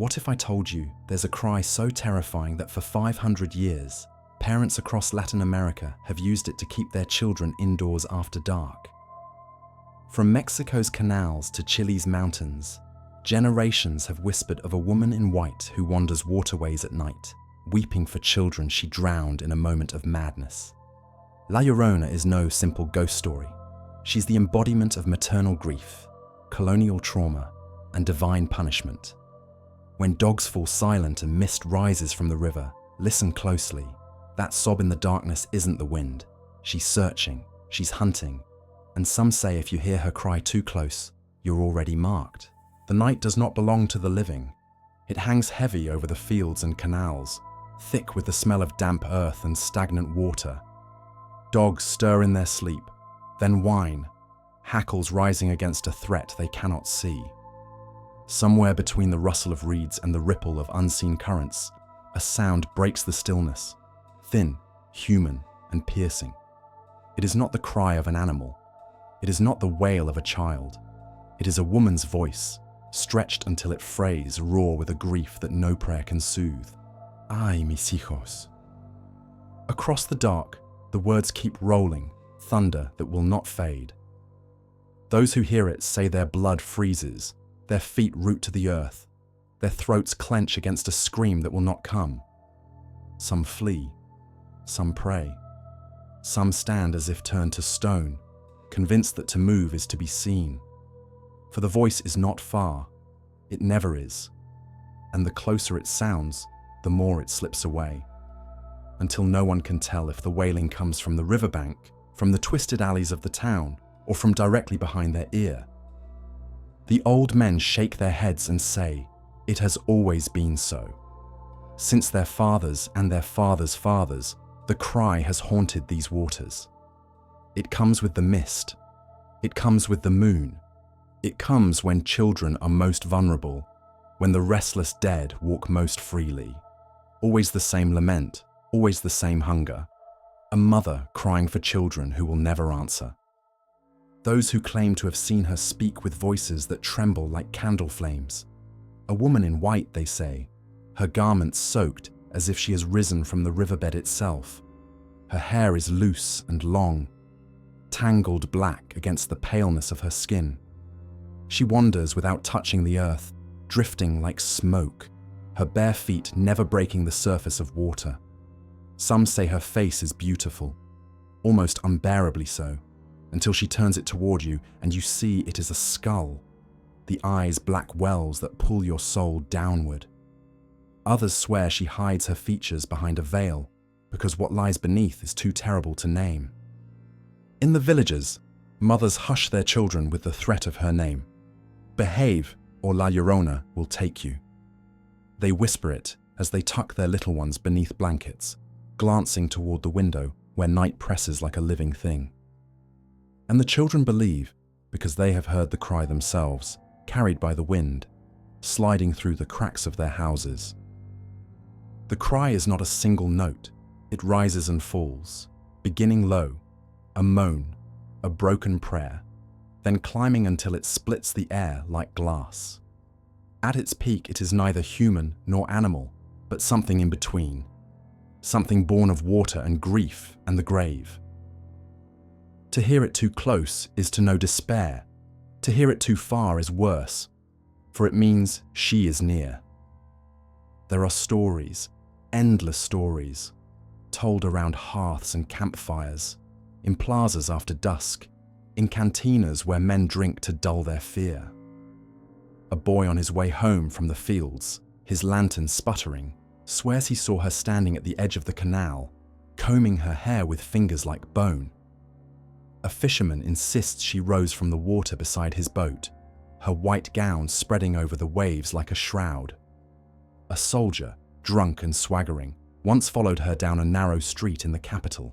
What if I told you there's a cry so terrifying that for 500 years, parents across Latin America have used it to keep their children indoors after dark? From Mexico's canals to Chile's mountains, generations have whispered of a woman in white who wanders waterways at night, weeping for children she drowned in a moment of madness. La Llorona is no simple ghost story. She's the embodiment of maternal grief, colonial trauma, and divine punishment. When dogs fall silent and mist rises from the river, listen closely. That sob in the darkness isn't the wind. She's searching, she's hunting, and some say if you hear her cry too close, you're already marked. The night does not belong to the living. It hangs heavy over the fields and canals, thick with the smell of damp earth and stagnant water. Dogs stir in their sleep, then whine, hackles rising against a threat they cannot see. Somewhere between the rustle of reeds and the ripple of unseen currents, a sound breaks the stillness, thin, human, and piercing. It is not the cry of an animal. It is not the wail of a child. It is a woman's voice, stretched until it frays, raw with a grief that no prayer can soothe. Ay, mis hijos. Across the dark, the words keep rolling, thunder that will not fade. Those who hear it say their blood freezes, their feet root to the earth, their throats clench against a scream that will not come. Some flee, some pray, some stand as if turned to stone, convinced that to move is to be seen. For the voice is not far, it never is, and the closer it sounds, the more it slips away, until no one can tell if the wailing comes from the riverbank, from the twisted alleys of the town, or from directly behind their ear. The old men shake their heads and say, "It has always been so." Since their fathers and their fathers' fathers, the cry has haunted these waters. It comes with the mist. It comes with the moon. It comes when children are most vulnerable, when the restless dead walk most freely. Always the same lament, always the same hunger. A mother crying for children who will never answer. Those who claim to have seen her speak with voices that tremble like candle flames. A woman in white, they say, her garments soaked as if she has risen from the riverbed itself. Her hair is loose and long, tangled black against the paleness of her skin. She wanders without touching the earth, drifting like smoke, her bare feet never breaking the surface of water. Some say her face is beautiful, almost unbearably so, until she turns it toward you and you see it is a skull, the eyes black wells that pull your soul downward. Others swear she hides her features behind a veil because what lies beneath is too terrible to name. In the villages, mothers hush their children with the threat of her name. Behave, or La Llorona will take you. They whisper it as they tuck their little ones beneath blankets, glancing toward the window where night presses like a living thing. And the children believe because they have heard the cry themselves, carried by the wind, sliding through the cracks of their houses. The cry is not a single note. It rises and falls, beginning low, a moan, a broken prayer, then climbing until it splits the air like glass. At its peak, it is neither human nor animal, but something in between, something born of water and grief and the grave. To hear it too close is to know despair. To hear it too far is worse, for it means she is near. There are stories, endless stories, told around hearths and campfires, in plazas after dusk, in cantinas where men drink to dull their fear. A boy on his way home from the fields, his lantern sputtering, swears he saw her standing at the edge of the canal, combing her hair with fingers like bone. A fisherman insists she rose from the water beside his boat, her white gown spreading over the waves like a shroud. A soldier, drunk and swaggering, once followed her down a narrow street in the capital.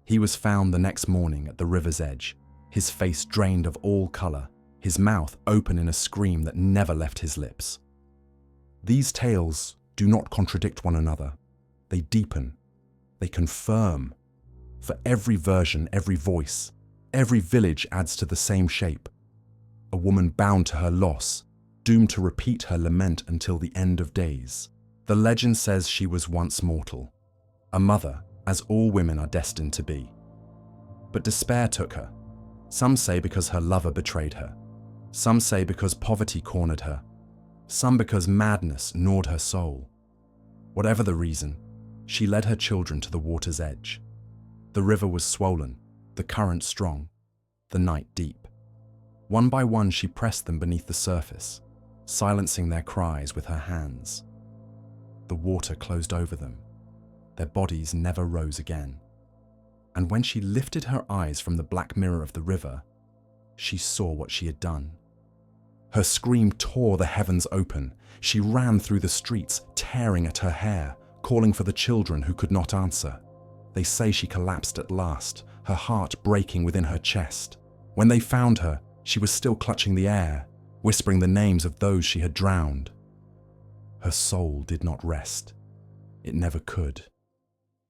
He was found the next morning at the river's edge, his face drained of all color, his mouth open in a scream that never left his lips. These tales do not contradict one another. They deepen. They confirm. For every version, every voice, every village adds to the same shape. A woman bound to her loss, doomed to repeat her lament until the end of days. The legend says she was once mortal, a mother, as all women are destined to be. But despair took her. Some say because her lover betrayed her. Some say because poverty cornered her. Some because madness gnawed her soul. Whatever the reason, she led her children to the water's edge. The river was swollen, the current strong, the night deep. One by one she pressed them beneath the surface, silencing their cries with her hands. The water closed over them. Their bodies never rose again. And when she lifted her eyes from the black mirror of the river, she saw what she had done. Her scream tore the heavens open. She ran through the streets, tearing at her hair, calling for the children who could not answer. They say she collapsed at last, her heart breaking within her chest. When they found her, she was still clutching the air, whispering the names of those she had drowned. Her soul did not rest. It never could.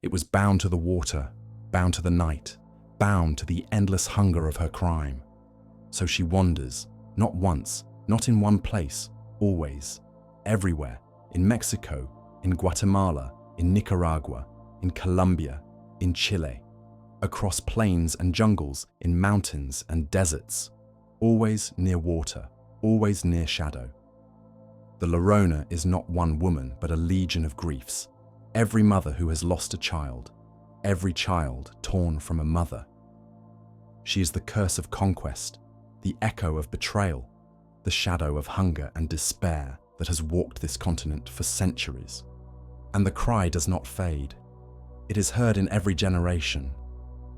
It was bound to the water, bound to the night, bound to the endless hunger of her crime. So she wanders, not once, not in one place, always, everywhere, in Mexico, in Guatemala, in Nicaragua, in Colombia, in Chile, across plains and jungles, in mountains and deserts, always near water, always near shadow. The Llorona is not one woman, but a legion of griefs. Every mother who has lost a child, every child torn from a mother. She is the curse of conquest, the echo of betrayal, the shadow of hunger and despair that has walked this continent for centuries. And the cry does not fade. It is heard in every generation.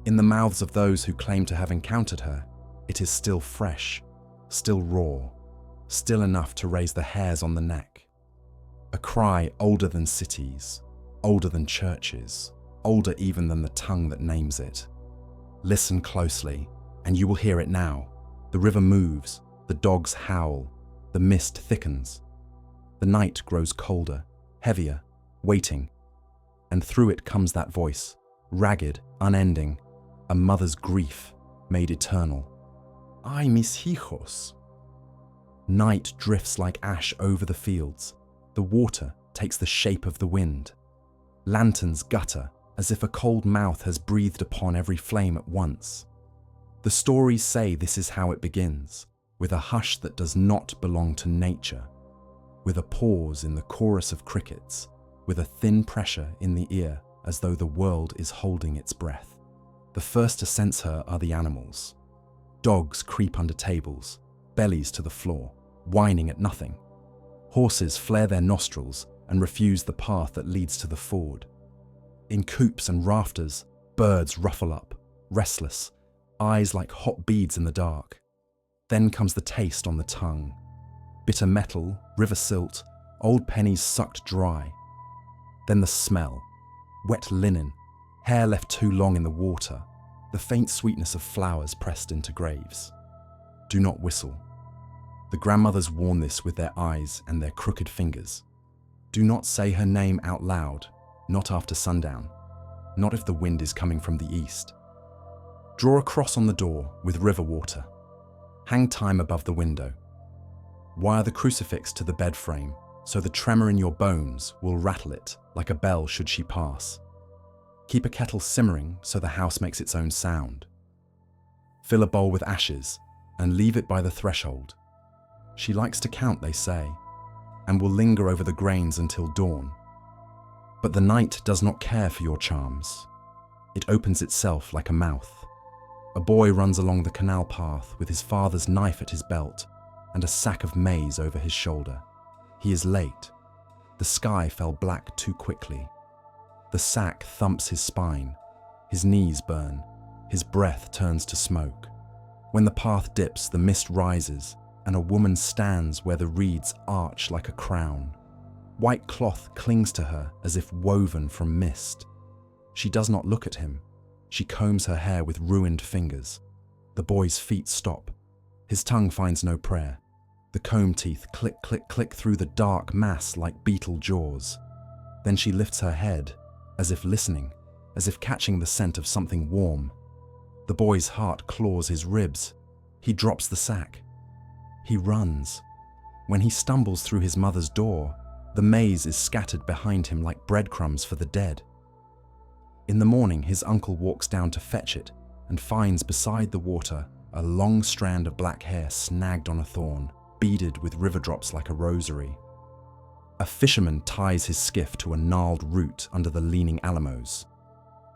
In the mouths of those who claim to have encountered her, it is still fresh, still raw, still enough to raise the hairs on the neck. A cry older than cities, older than churches, older even than the tongue that names it. Listen closely, and you will hear it now. The river moves, the dogs howl, the mist thickens. The night grows colder, heavier, waiting, and through it comes that voice, ragged, unending, a mother's grief made eternal. Ay, mis hijos. Night drifts like ash over the fields. The water takes the shape of the wind. Lanterns gutter as if a cold mouth has breathed upon every flame at once. The stories say this is how it begins, with a hush that does not belong to nature, with a pause in the chorus of crickets, with a thin pressure in the ear as though the world is holding its breath. The first to sense her are the animals. Dogs creep under tables, bellies to the floor, whining at nothing. Horses flare their nostrils and refuse the path that leads to the ford. In coops and rafters, birds ruffle up, restless, eyes like hot beads in the dark. Then comes the taste on the tongue. Bitter metal, river silt, old pennies sucked dry. Then the smell, wet linen, hair left too long in the water, the faint sweetness of flowers pressed into graves. Do not whistle. The grandmothers warn this with their eyes and their crooked fingers. Do not say her name out loud, not after sundown, not if the wind is coming from the east. Draw a cross on the door with river water. Hang time above the window. Wire the crucifix to the bed frame so the tremor in your bones will rattle it like a bell should she pass. Keep a kettle simmering so the house makes its own sound. Fill a bowl with ashes and leave it by the threshold. She likes to count, they say, and will linger over the grains until dawn. But the night does not care for your charms. It opens itself like a mouth. A boy runs along the canal path with his father's knife at his belt and a sack of maize over his shoulder. He is late. The sky fell black too quickly. The sack thumps his spine. His knees burn. His breath turns to smoke. When the path dips, the mist rises, and a woman stands where the reeds arch like a crown. White cloth clings to her as if woven from mist. She does not look at him. She combs her hair with ruined fingers. The boy's feet stop. His tongue finds no prayer. The comb teeth click, click, click through the dark mass like beetle jaws. Then she lifts her head, as if listening, as if catching the scent of something warm. The boy's heart claws his ribs. He drops the sack. He runs. When he stumbles through his mother's door, the maize is scattered behind him like breadcrumbs for the dead. In the morning, his uncle walks down to fetch it and finds beside the water a long strand of black hair snagged on a thorn, beaded with river drops like a rosary. A fisherman ties his skiff to a gnarled root under the leaning alamos.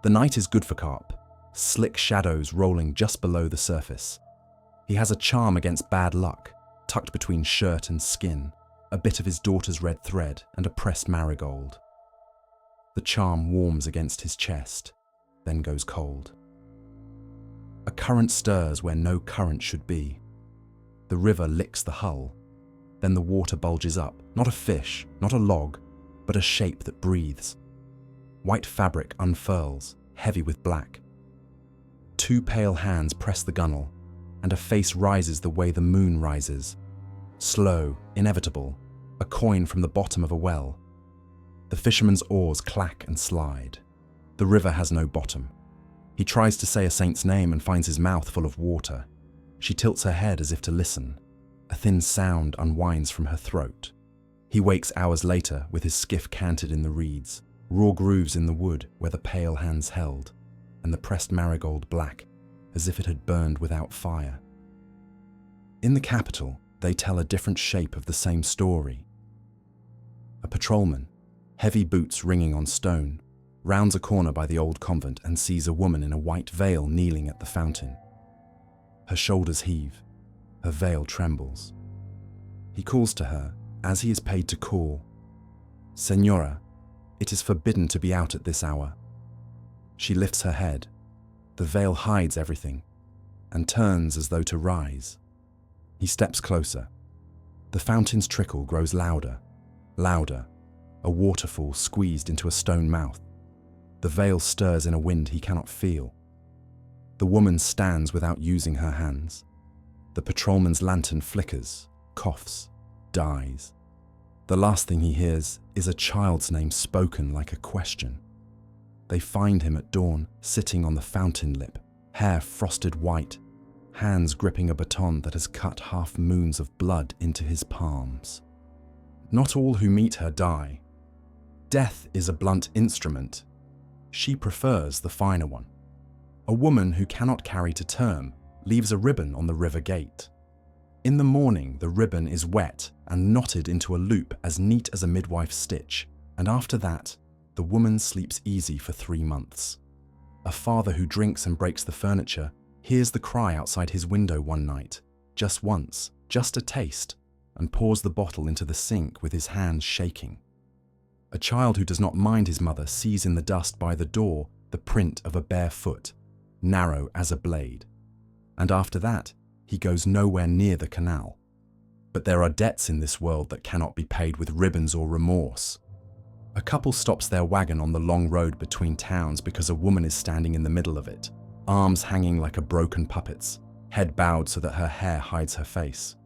The night is good for carp, slick shadows rolling just below the surface. He has a charm against bad luck, tucked between shirt and skin, a bit of his daughter's red thread and a pressed marigold. The charm warms against his chest, then goes cold. A current stirs where no current should be. The river licks the hull. Then the water bulges up, not a fish, not a log, but a shape that breathes. White fabric unfurls, heavy with black. Two pale hands press the gunwale, and a face rises the way the moon rises. Slow, inevitable, a coin from the bottom of a well. The fisherman's oars clack and slide. The river has no bottom. He tries to say a saint's name and finds his mouth full of water. She tilts her head as if to listen. A thin sound unwinds from her throat. He wakes hours later with his skiff canted in the reeds, raw grooves in the wood where the pale hands held, and the pressed marigold black, as if it had burned without fire. In the capital, they tell a different shape of the same story. A patrolman, heavy boots ringing on stone, rounds a corner by the old convent and sees a woman in a white veil kneeling at the fountain. Her shoulders heave, her veil trembles. He calls to her, as he is paid to call, "Señora, it is forbidden to be out at this hour." She lifts her head. The veil hides everything, and turns as though to rise. He steps closer. The fountain's trickle grows louder, louder, a waterfall squeezed into a stone mouth. The veil stirs in a wind he cannot feel. The woman stands without using her hands. The patrolman's lantern flickers, coughs, dies. The last thing he hears is a child's name spoken like a question. They find him at dawn, sitting on the fountain lip, hair frosted white, hands gripping a baton that has cut half moons of blood into his palms. Not all who meet her die. Death is a blunt instrument. She prefers the finer one. A woman who cannot carry to term leaves a ribbon on the river gate. In the morning, the ribbon is wet and knotted into a loop as neat as a midwife's stitch, and after that, the woman sleeps easy for 3 months. A father who drinks and breaks the furniture hears the cry outside his window one night, just once, just a taste, and pours the bottle into the sink with his hands shaking. A child who does not mind his mother sees in the dust by the door the print of a bare foot, narrow as a blade. And after that, he goes nowhere near the canal. But there are debts in this world that cannot be paid with ribbons or remorse. A couple stops their wagon on the long road between towns because a woman is standing in the middle of it, arms hanging like a broken puppet's, head bowed so that her hair hides her face.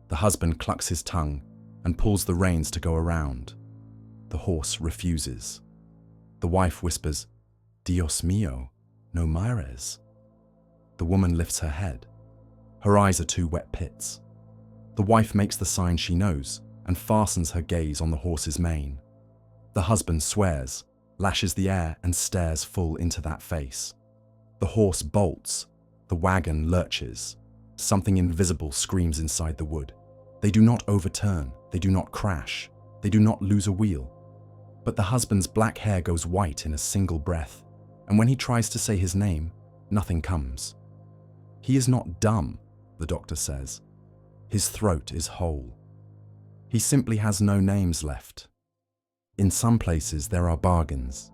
The husband clucks his tongue and pulls the reins to go around. The horse refuses. The wife whispers, "Dios mío, no mires." The woman lifts her head. Her eyes are 2 wet pits. The wife makes the sign she knows and fastens her gaze on the horse's mane. The husband swears, lashes the air and stares full into that face. The horse bolts. The wagon lurches. Something invisible screams inside the wood. They do not overturn. They do not crash. They do not lose a wheel. But the husband's black hair goes white in a single breath, and when he tries to say his name, nothing comes. He is not dumb, the doctor says. His throat is whole. He simply has no names left. In some places there are bargains.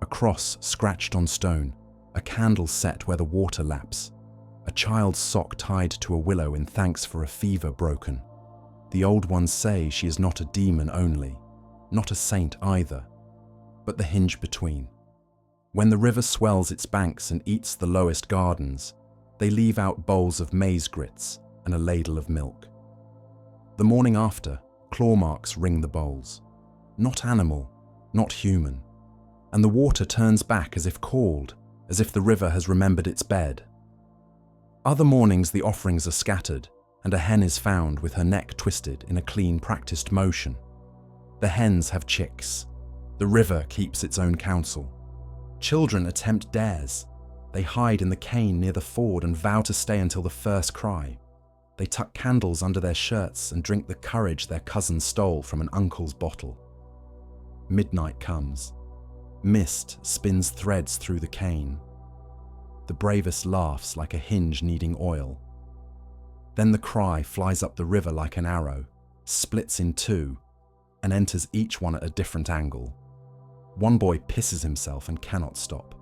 A cross scratched on stone, a candle set where the water laps, a child's sock tied to a willow in thanks for a fever broken. The old ones say she is not a demon only, not a saint either, but the hinge between. When the river swells its banks and eats the lowest gardens, they leave out bowls of maize grits and a ladle of milk. The morning after, claw marks ring the bowls. Not animal, not human. And the water turns back as if called, as if the river has remembered its bed. Other mornings the offerings are scattered, and a hen is found with her neck twisted in a clean, practiced motion. The hens have chicks. The river keeps its own counsel. Children attempt dares. They hide in the cane near the ford and vow to stay until the first cry. They tuck candles under their shirts and drink the courage their cousin stole from an uncle's bottle. Midnight comes. Mist spins threads through the cane. The bravest laughs like a hinge needing oil. Then the cry flies up the river like an arrow, splits in two, and enters each one at a different angle. One boy pisses himself and cannot stop.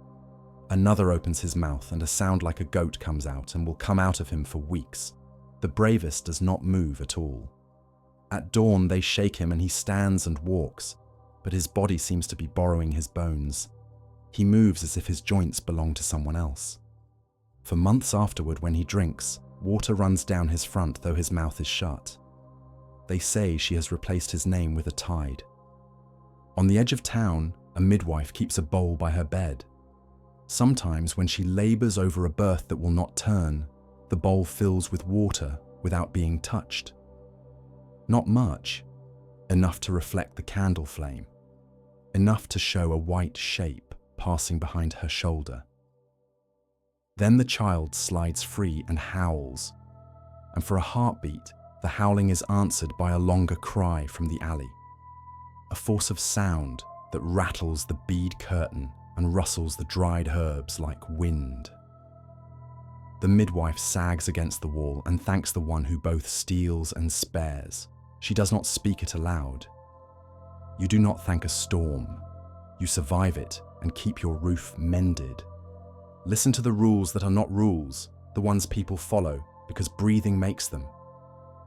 Another opens his mouth and a sound like a goat comes out and will come out of him for weeks. The bravest does not move at all. At dawn they shake him and he stands and walks, but his body seems to be borrowing his bones. He moves as if his joints belong to someone else. For months afterward, when he drinks, water runs down his front though his mouth is shut. They say she has replaced his name with a tide. On the edge of town, a midwife keeps a bowl by her bed. Sometimes when she labors over a birth that will not turn, the bowl fills with water without being touched. Not much, enough to reflect the candle flame, enough to show a white shape passing behind her shoulder. Then the child slides free and howls, and for a heartbeat, the howling is answered by a longer cry from the alley, a force of sound that rattles the bead curtain and rustles the dried herbs like wind. The midwife sags against the wall and thanks the one who both steals and spares. She does not speak it aloud. You do not thank a storm. You survive it and keep your roof mended. Listen to the rules that are not rules, the ones people follow because breathing makes them.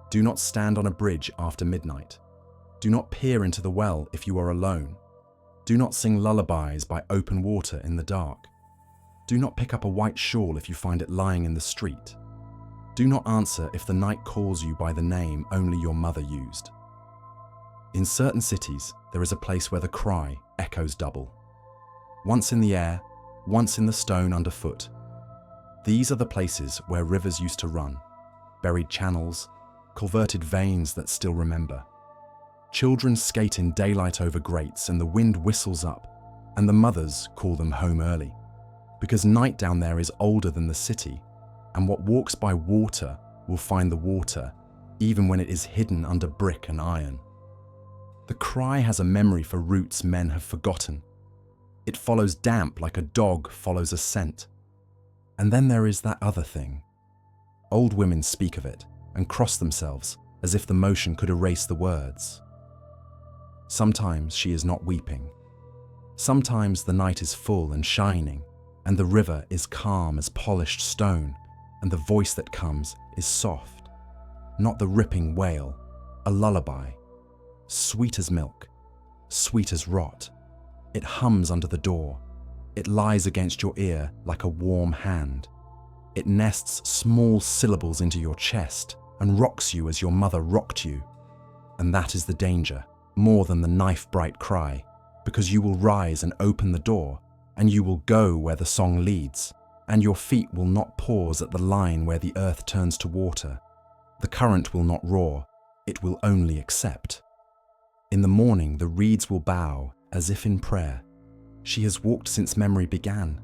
Do not stand on a bridge after midnight. Do not peer into the well if you are alone. Do not sing lullabies by open water in the dark. Do not pick up a white shawl if you find it lying in the street. Do not answer if the night calls you by the name only your mother used. In certain cities, there is a place where the cry echoes double. Once in the air, once in the stone underfoot. These are the places where rivers used to run, buried channels, culverted veins that still remember. Children skate in daylight over grates and the wind whistles up, and the mothers call them home early. Because night down there is older than the city, and what walks by water will find the water, even when it is hidden under brick and iron. The cry has a memory for roots men have forgotten. It follows damp like a dog follows a scent. And then there is that other thing. Old women speak of it and cross themselves as if the motion could erase the words. Sometimes she is not weeping. Sometimes the night is full and shining, and the river is calm as polished stone, and the voice that comes is soft, not the ripping wail, a lullaby, sweet as milk, sweet as rot. It hums under the door. It lies against your ear like a warm hand. It nests small syllables into your chest and rocks you as your mother rocked you. And that is the danger, more than the knife-bright cry, because you will rise and open the door, and you will go where the song leads, and your feet will not pause at the line where the earth turns to water. The current will not roar, it will only accept. In the morning the reeds will bow, as if in prayer. She has walked since memory began.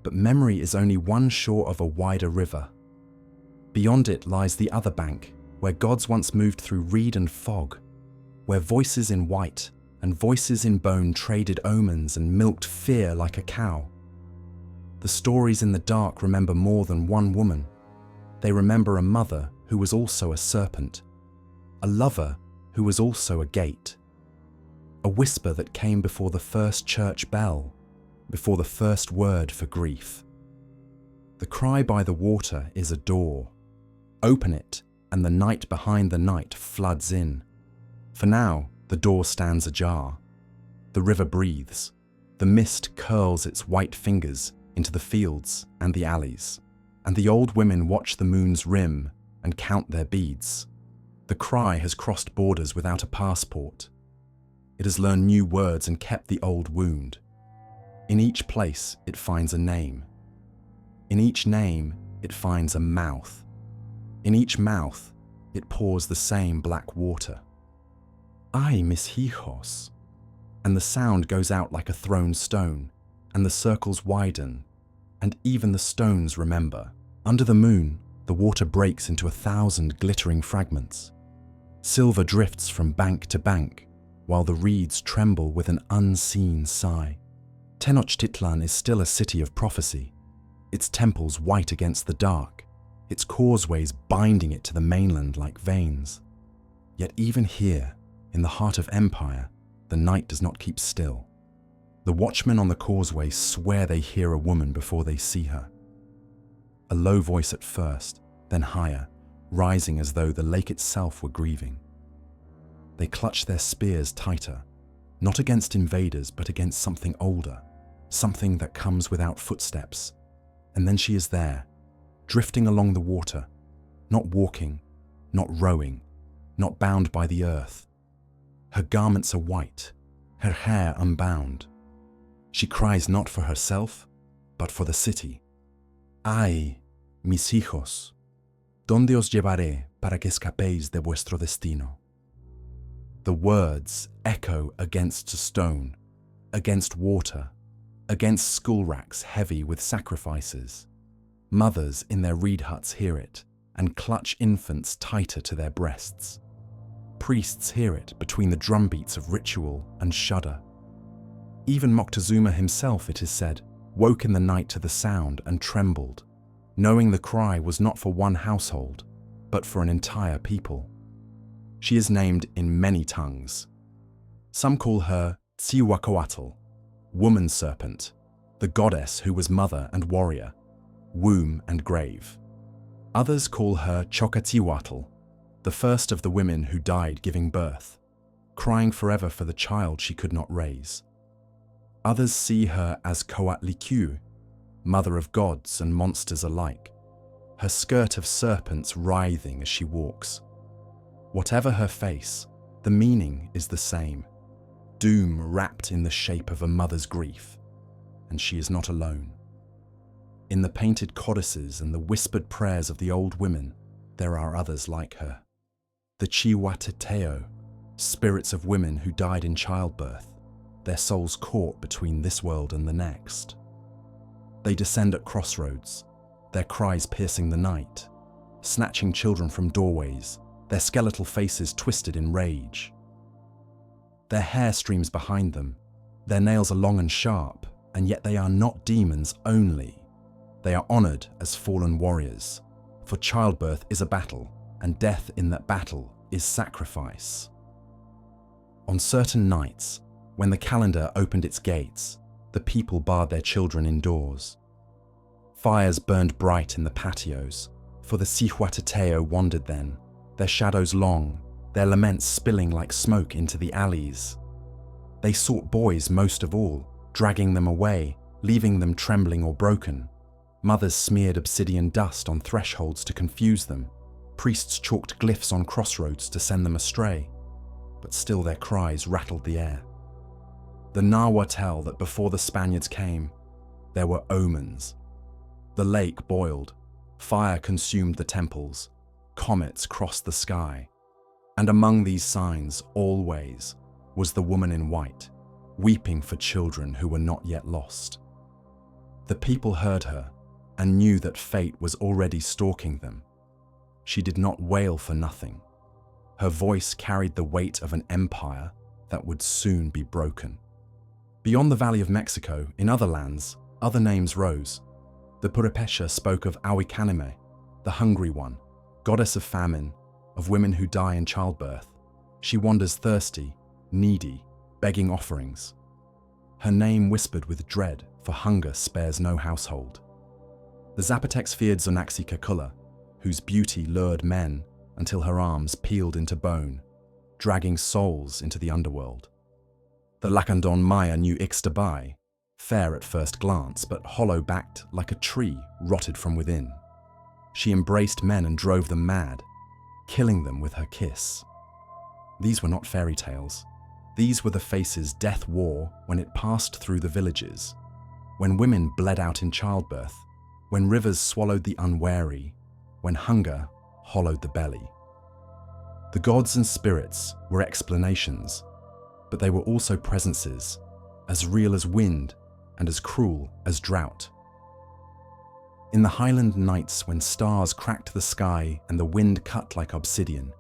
But memory is only one shore of a wider river. Beyond it lies the other bank, where gods once moved through reed and fog, where voices in white and voices in bone traded omens and milked fear like a cow. The stories in the dark remember more than one woman. They remember a mother who was also a serpent, a lover who was also a gate, a whisper that came before the first church bell, before the first word for grief. The cry by the water is a door. Open it, and the night behind the night floods in. For now, the door stands ajar. The river breathes. The mist curls its white fingers into the fields and the alleys, and the old women watch the moon's rim and count their beads. The cry has crossed borders without a passport. It has learned new words and kept the old wound. In each place, it finds a name. In each name, it finds a mouth. In each mouth, it pours the same black water. Ay, mis hijos. And the sound goes out like a thrown stone, and the circles widen, and even the stones remember. Under the moon, the water breaks into 1,000 glittering fragments. Silver drifts from bank to bank, while the reeds tremble with an unseen sigh. Tenochtitlan is still a city of prophecy, its temples white against the dark, its causeways binding it to the mainland like veins. Yet even here, in the heart of empire, the night does not keep still. The watchmen on the causeway swear they hear a woman before they see her. A low voice at first, then higher, rising as though the lake itself were grieving. They clutch their spears tighter, not against invaders but against something older, something that comes without footsteps. And then she is there, drifting along the water, not walking, not rowing, not bound by the earth. Her garments are white, her hair unbound. She cries not for herself, but for the city. Ay, mis hijos, ¿dónde os llevaré para que escapéis de vuestro destino? The words echo against stone, against water, against school racks heavy with sacrifices. Mothers in their reed huts hear it and clutch infants tighter to their breasts. Priests hear it between the drumbeats of ritual and shudder. Even Moctezuma himself, it is said, woke in the night to the sound and trembled, knowing the cry was not for one household, but for an entire people. She is named in many tongues. Some call her Tsihuacoatl, woman serpent, the goddess who was mother and warrior, womb and grave. Others call her Chocatihuatl, the first of the women who died giving birth, crying forever for the child she could not raise. Others see her as Coatlicue, mother of gods and monsters alike, her skirt of serpents writhing as she walks. Whatever her face, the meaning is the same. Doom wrapped in the shape of a mother's grief, and she is not alone. In the painted codices and the whispered prayers of the old women, there are others like her. The Chihuateteo, spirits of women who died in childbirth, their souls caught between this world and the next. They descend at crossroads, their cries piercing the night, snatching children from doorways, their skeletal faces twisted in rage. Their hair streams behind them, their nails are long and sharp, and yet they are not demons only. They are honored as fallen warriors, for childbirth is a battle, and death in that battle is sacrifice. On certain nights, when the calendar opened its gates, the people barred their children indoors. Fires burned bright in the patios, for the Cihuateteo wandered then, their shadows long, their laments spilling like smoke into the alleys. They sought boys most of all, dragging them away, leaving them trembling or broken. Mothers smeared obsidian dust on thresholds to confuse them. Priests chalked glyphs on crossroads to send them astray. But still their cries rattled the air. The Nahua tell that before the Spaniards came, there were omens. The lake boiled, fire consumed the temples, comets crossed the sky. And among these signs, always, was the woman in white, weeping for children who were not yet lost. The people heard her and knew that fate was already stalking them. She did not wail for nothing. Her voice carried the weight of an empire that would soon be broken. Beyond the Valley of Mexico, in other lands, other names rose. The Purepecha spoke of Awicanime, the hungry one, goddess of famine, of women who die in childbirth. She wanders thirsty, needy, begging offerings. Her name whispered with dread, for hunger spares no household. The Zapotecs feared Zonaxicacula, whose beauty lured men until her arms peeled into bone, dragging souls into the underworld. The Lacandon Maya knew Ixtabay, fair at first glance, but hollow-backed like a tree rotted from within. She embraced men and drove them mad, killing them with her kiss. These were not fairy tales. These were the faces death wore when it passed through the villages, when women bled out in childbirth, when rivers swallowed the unwary, when hunger, hollowed the belly. The gods and spirits were explanations, but they were also presences, as real as wind and as cruel as drought. In the highland nights when stars cracked the sky and the wind cut like obsidian,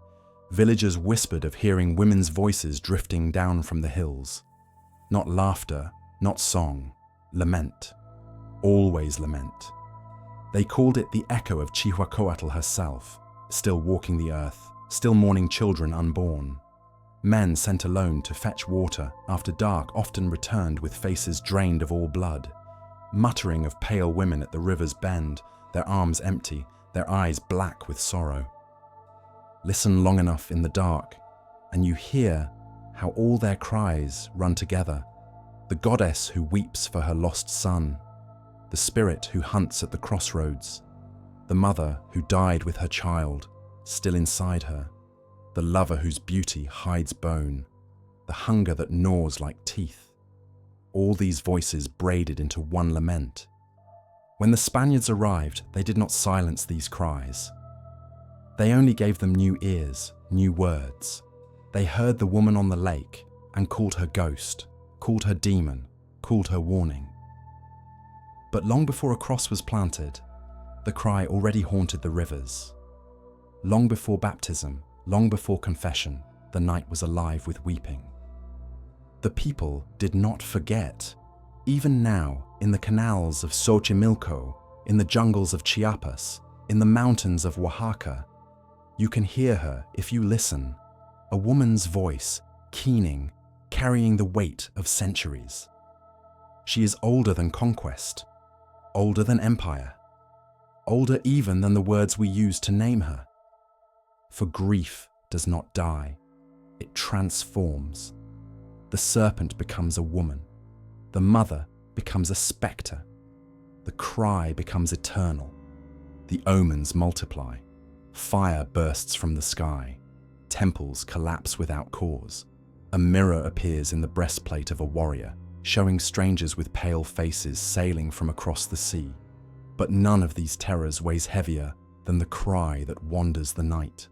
villagers whispered of hearing women's voices drifting down from the hills. Not laughter, not song, lament. Always lament. They called it the echo of Cihuacoatl herself, still walking the earth, still mourning children unborn. Men sent alone to fetch water after dark often returned with faces drained of all blood, muttering of pale women at the river's bend, their arms empty, their eyes black with sorrow. Listen long enough in the dark, and you hear how all their cries run together. The goddess who weeps for her lost son, the spirit who hunts at the crossroads, the mother who died with her child, still inside her, the lover whose beauty hides bone, the hunger that gnaws like teeth. All these voices braided into one lament. When the Spaniards arrived, they did not silence these cries. They only gave them new ears, new words. They heard the woman on the lake and called her ghost, called her demon, called her warning. But long before a cross was planted, the cry already haunted the rivers. Long before baptism, long before confession, the night was alive with weeping. The people did not forget. Even now, in the canals of Xochimilco, in the jungles of Chiapas, in the mountains of Oaxaca, you can hear her if you listen, a woman's voice, keening, carrying the weight of centuries. She is older than conquest, older than empire, older even than the words we use to name her. For grief does not die, it transforms. The serpent becomes a woman, the mother becomes a spectre, the cry becomes eternal, the omens multiply, fire bursts from the sky, temples collapse without cause, a mirror appears in the breastplate of a warrior, showing strangers with pale faces sailing from across the sea. But none of these terrors weighs heavier than the cry that wanders the night.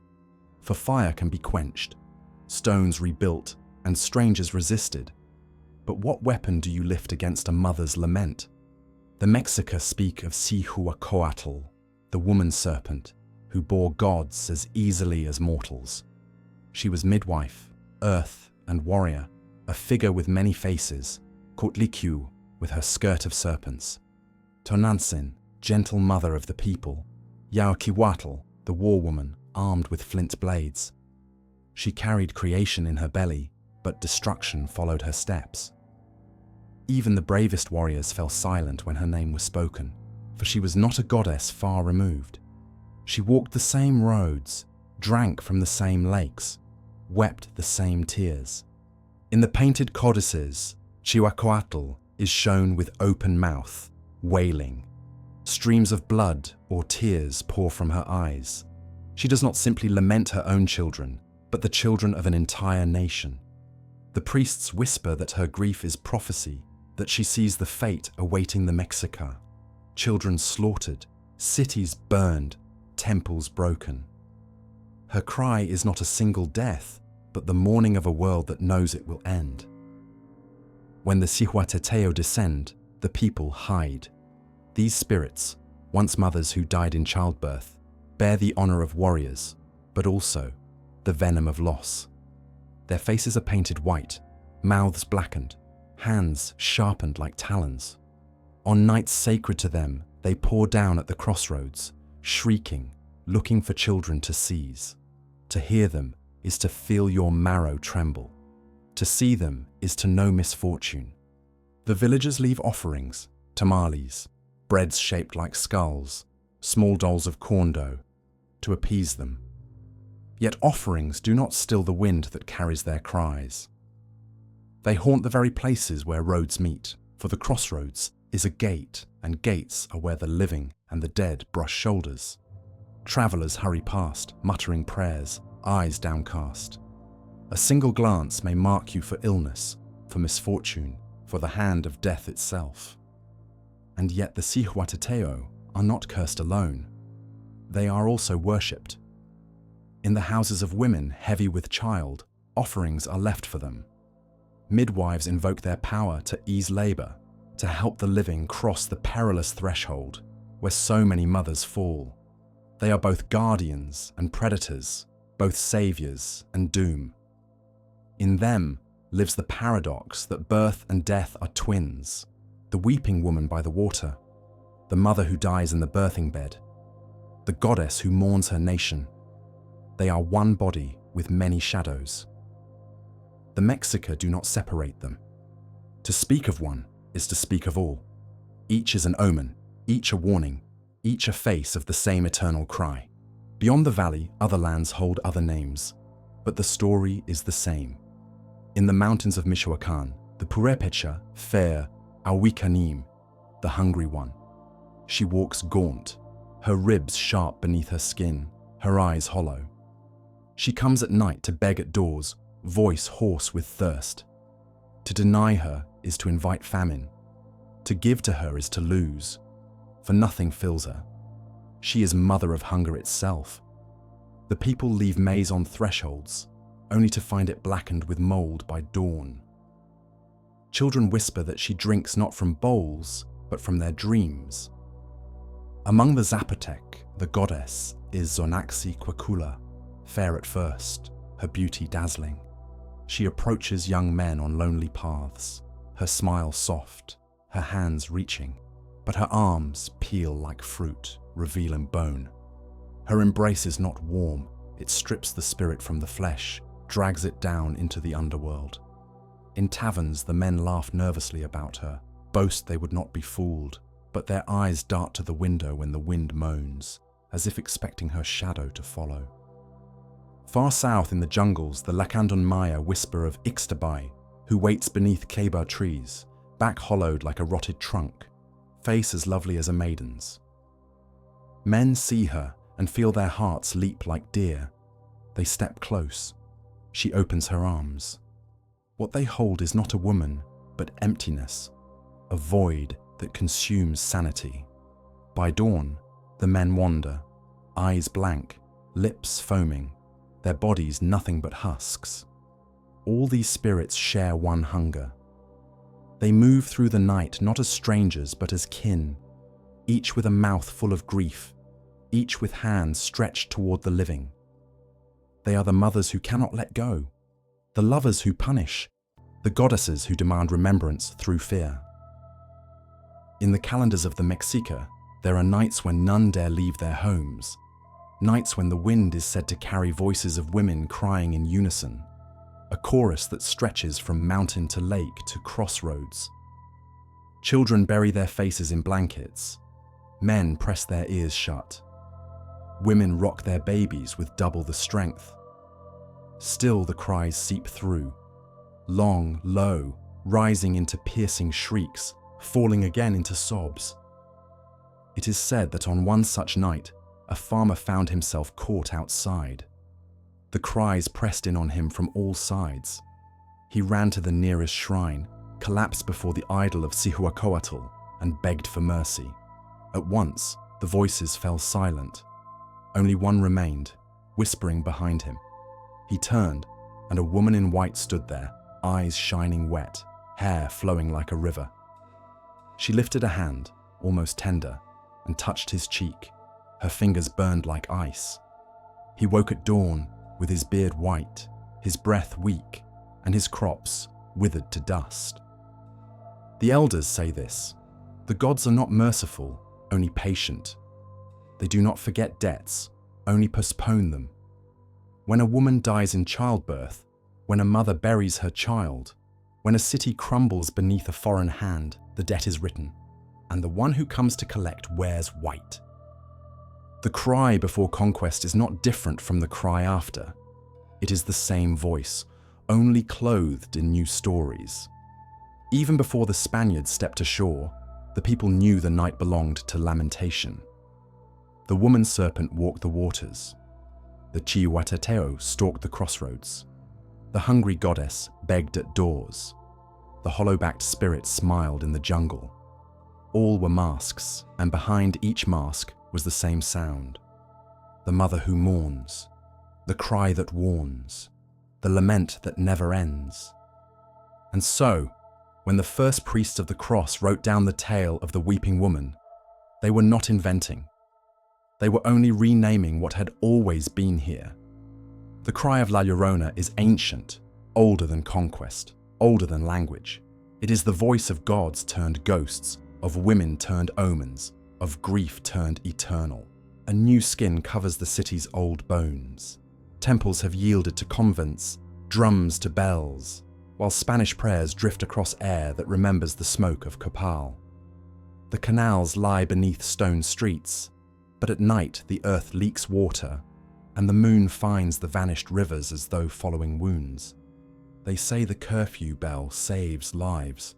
For fire can be quenched, stones rebuilt, and strangers resisted. But what weapon do you lift against a mother's lament? The Mexica speak of Cihuacoatl, the woman serpent, who bore gods as easily as mortals. She was midwife, earth, and warrior, a figure with many faces, Cotlicu, with her skirt of serpents, Tonantzin, gentle mother of the people, Yaoquihuatl, the war woman, armed with flint blades. She carried creation in her belly, but destruction followed her steps. Even the bravest warriors fell silent when her name was spoken, for she was not a goddess far removed. She walked the same roads, drank from the same lakes, wept the same tears. In the painted codices, Cihuacoatl is shown with open mouth, wailing. Streams of blood or tears pour from her eyes. She does not simply lament her own children, but the children of an entire nation. The priests whisper that her grief is prophecy, that she sees the fate awaiting the Mexica. Children slaughtered, cities burned, temples broken. Her cry is not a single death, but the mourning of a world that knows it will end. When the Cihuateteo descend, the people hide. These spirits, once mothers who died in childbirth, bear the honor of warriors, but also the venom of loss. Their faces are painted white, mouths blackened, hands sharpened like talons. On nights sacred to them, they pour down at the crossroads, shrieking, looking for children to seize. To hear them is to feel your marrow tremble. To see them is to know misfortune. The villagers leave offerings, tamales, breads shaped like skulls, small dolls of corn dough, to appease them. Yet offerings do not still the wind that carries their cries. They haunt the very places where roads meet, for the crossroads is a gate, and gates are where the living and the dead brush shoulders. Travelers hurry past, muttering prayers, eyes downcast. A single glance may mark you for illness, for misfortune, for the hand of death itself. And yet the Cihuateteo are not cursed alone. They are also worshipped, In the houses of women heavy with child, offerings are left for them. Midwives invoke their power to ease labor, to help the living cross the perilous threshold where so many mothers fall. They are both guardians and predators, both saviors and doom. In them lives the paradox that birth and death are twins, the weeping woman by the water, the mother who dies in the birthing bed, the goddess who mourns her nation. They are one body with many shadows. The Mexica do not separate them. To speak of one is to speak of all. Each is an omen, each a warning, each a face of the same eternal cry. Beyond the valley, other lands hold other names, but the story is the same. In the mountains of Michoacán, the Purépecha, fair Ahuicanim, the hungry one. She walks gaunt, her ribs sharp beneath her skin, her eyes hollow. She comes at night to beg at doors, voice hoarse with thirst. To deny her is to invite famine. To give to her is to lose, for nothing fills her. She is mother of hunger itself. The people leave maize on thresholds, only to find it blackened with mold by dawn. Children whisper that she drinks not from bowls, but from their dreams. Among the Zapotec, the goddess is Xonaxi-Quecula, fair at first, her beauty dazzling. She approaches young men on lonely paths, her smile soft, her hands reaching, but her arms peel like fruit, revealing bone. Her embrace is not warm, it strips the spirit from the flesh, drags it down into the underworld. In taverns, the men laugh nervously about her, boast they would not be fooled, but their eyes dart to the window when the wind moans, as if expecting her shadow to follow. Far south in the jungles, the Lacandon Maya whisper of Ixtabay, who waits beneath Keba trees, back hollowed like a rotted trunk, face as lovely as a maiden's. Men see her and feel their hearts leap like deer. They step close. She opens her arms. What they hold is not a woman, but emptiness, a void that consumes sanity. By dawn, the men wander, eyes blank, lips foaming, their bodies nothing but husks. All these spirits share one hunger. They move through the night not as strangers but as kin, each with a mouth full of grief, each with hands stretched toward the living. They are the mothers who cannot let go, the lovers who punish, the goddesses who demand remembrance through fear. In the calendars of the Mexica, there are nights when none dare leave their homes, nights when the wind is said to carry voices of women crying in unison, a chorus that stretches from mountain to lake to crossroads. Children bury their faces in blankets, men press their ears shut. Women rock their babies with double the strength. Still the cries seep through, long, low, rising into piercing shrieks, falling again into sobs. It is said that on one such night, a farmer found himself caught outside. The cries pressed in on him from all sides. He ran to the nearest shrine, collapsed before the idol of Cihuacoatl, and begged for mercy. At once, the voices fell silent. Only one remained, whispering behind him. He turned, and a woman in white stood there, eyes shining wet, hair flowing like a river. She lifted a hand, almost tender, and touched his cheek. Her fingers burned like ice. He woke at dawn, with his beard white, his breath weak, and his crops withered to dust. The elders say this: the gods are not merciful, only patient. They do not forget debts, only postpone them. When a woman dies in childbirth, when a mother buries her child, when a city crumbles beneath a foreign hand, the debt is written, and the one who comes to collect wears white. The cry before conquest is not different from the cry after. It is the same voice, only clothed in new stories. Even before the Spaniards stepped ashore, the people knew the night belonged to lamentation. The woman serpent walked the waters. The Chihuateteo stalked the crossroads. The hungry goddess begged at doors. The hollow-backed spirit smiled in the jungle. All were masks, and behind each mask was the same sound. The mother who mourns, the cry that warns, the lament that never ends. And so, when the first priests of the cross wrote down the tale of the weeping woman, they were not inventing. They were only renaming what had always been here. The cry of La Llorona is ancient, older than conquest, older than language. It is the voice of gods turned ghosts, of women turned omens, of grief turned eternal. A new skin covers the city's old bones. Temples have yielded to convents, drums to bells, while Spanish prayers drift across air that remembers the smoke of Copal. The canals lie beneath stone streets, but at night the earth leaks water, and the moon finds the vanished rivers as though following wounds. They say the curfew bell saves lives.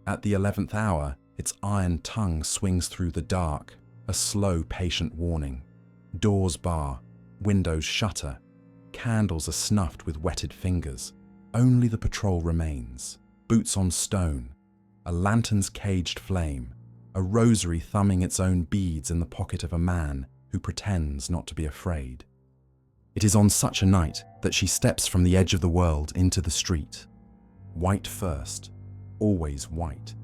At the 11th hour, its iron tongue swings through the dark, a slow, patient warning. Doors bar, windows shutter, candles are snuffed with wetted fingers. Only the patrol remains, boots on stone, a lantern's caged flame, a rosary thumbing its own beads in the pocket of a man who pretends not to be afraid. It is on such a night that she steps from the edge of the world into the street. White first, always white.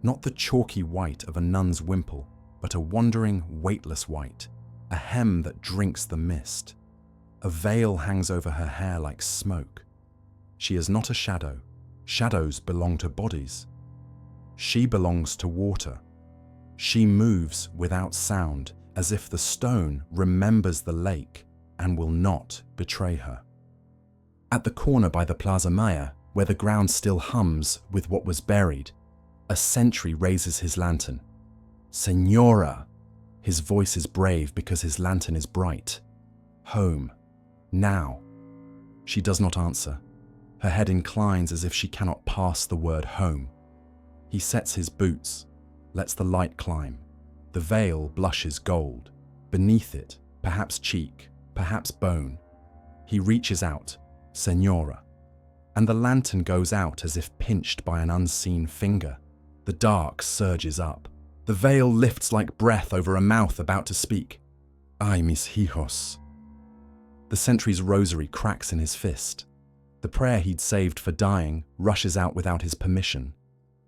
Not the chalky white of a nun's wimple, but a wandering, weightless white, a hem that drinks the mist. A veil hangs over her hair like smoke. She is not a shadow. Shadows belong to bodies. She belongs to water. She moves without sound, as if the stone remembers the lake and will not betray her. At the corner by the Plaza Maya, where the ground still hums with what was buried, a sentry raises his lantern. Señora! His voice is brave because his lantern is bright. Home. Now. She does not answer. Her head inclines as if she cannot pass the word home. He sets his boots, lets the light climb. The veil blushes gold. Beneath it, perhaps cheek, perhaps bone. He reaches out, Señora. And the lantern goes out as if pinched by an unseen finger. The dark surges up. The veil lifts like breath over a mouth about to speak. Ay, mis hijos. The sentry's rosary cracks in his fist. The prayer he'd saved for dying rushes out without his permission.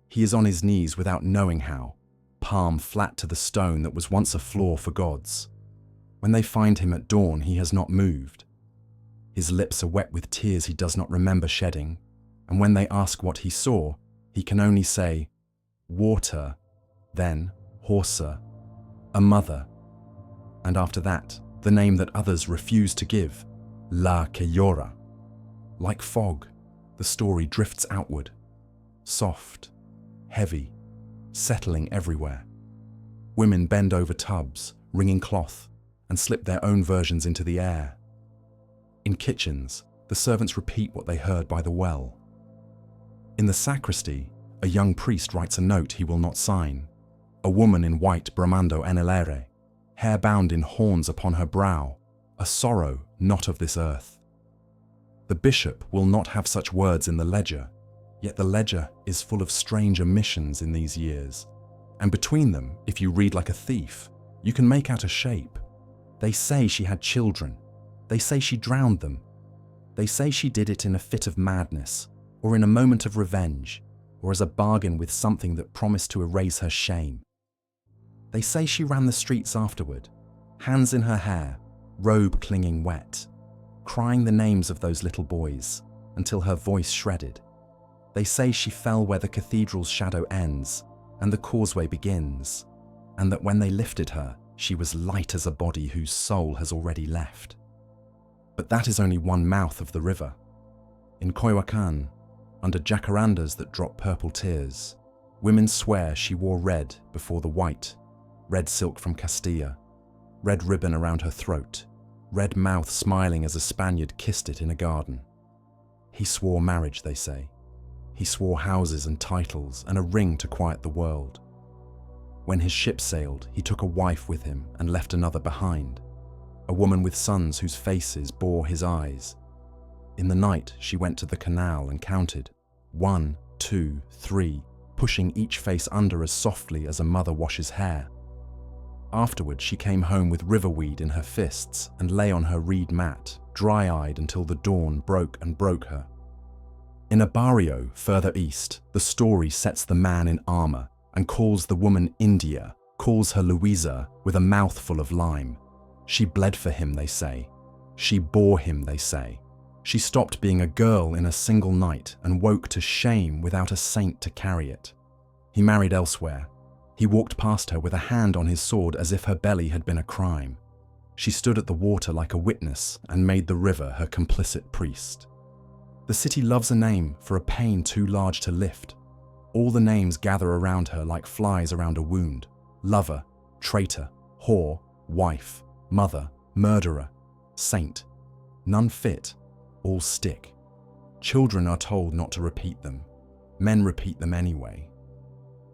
He is on his knees without knowing how, palm flat to the stone that was once a floor for gods. When they find him at dawn, he has not moved. His lips are wet with tears he does not remember shedding, and when they ask what he saw, he can only say, water, then Horsa, a mother, and after that, the name that others refuse to give, La que llora. Like fog, the story drifts outward, soft, heavy, settling everywhere. Women bend over tubs, wringing cloth, and slip their own versions into the air. In kitchens, the servants repeat what they heard by the well. In the sacristy, a young priest writes a note he will not sign. A woman in white bramando en el aire, hair bound in horns upon her brow, a sorrow not of this earth. The bishop will not have such words in the ledger, yet the ledger is full of strange omissions in these years. And between them, if you read like a thief, you can make out a shape. They say she had children. They say she drowned them. They say she did it in a fit of madness, or in a moment of revenge, or as a bargain with something that promised to erase her shame. They say she ran the streets afterward, hands in her hair, robe clinging wet, crying the names of those little boys until her voice shredded. They say she fell where the cathedral's shadow ends and the causeway begins, and that when they lifted her, she was light as a body whose soul has already left. But that is only one mouth of the river. In Coyoacán, under jacarandas that drop purple tears, women swear she wore red before the white, red silk from Castilla, red ribbon around her throat, red mouth smiling as a Spaniard kissed it in a garden. He swore marriage, they say. He swore houses and titles and a ring to quiet the world. When his ship sailed, he took a wife with him and left another behind, a woman with sons whose faces bore his eyes. In the night, she went to the canal and counted 1, 2, 3, pushing each face under as softly as a mother washes hair. Afterward, she came home with riverweed in her fists and lay on her reed mat, dry-eyed until the dawn broke her. In a barrio further east, the story sets the man in armor and calls the woman India, calls her Louisa with a mouthful of lime. She bled for him, they say. She bore him, they say. She stopped being a girl in a single night and woke to shame without a saint to carry it. He married elsewhere. He walked past her with a hand on his sword as if her belly had been a crime. She stood at the water like a witness and made the river her complicit priest. The city loves a name for a pain too large to lift. All the names gather around her like flies around a wound. Lover, traitor, whore, wife, mother, murderer, saint. None fit, all stick. Children are told not to repeat them. Men repeat them anyway.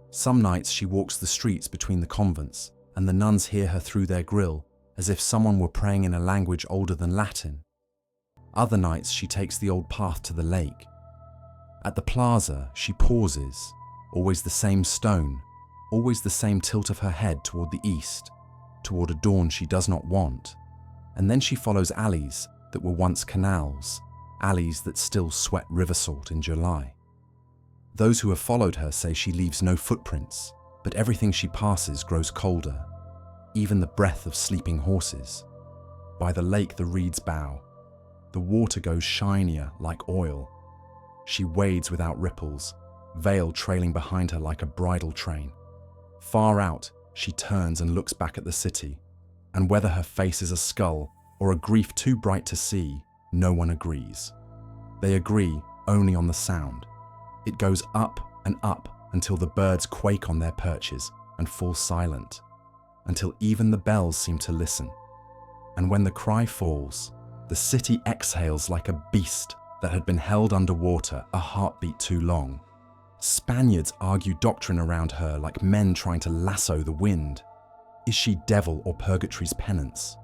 Some nights she walks the streets between the convents, and the nuns hear her through their grill as if someone were praying in a language older than Latin. Other nights she takes the old path to the lake. At the plaza she pauses, always the same stone, always the same tilt of her head toward the east, toward a dawn she does not want. And then she follows alleys that were once canals, alleys that still sweat river salt in July. Those who have followed her say she leaves no footprints, but everything she passes grows colder, even the breath of sleeping horses. By the lake the reeds bow. The water goes shinier like oil. She wades without ripples, veil trailing behind her like a bridal train. Far out, she turns and looks back at the city, and whether her face is a skull or a grief too bright to see, no one agrees. They agree only on the sound. It goes up and up until the birds quake on their perches and fall silent, until even the bells seem to listen. And when the cry falls, the city exhales like a beast that had been held underwater a heartbeat too long. Spaniards argue doctrine around her like men trying to lasso the wind. Is she devil or purgatory's penance?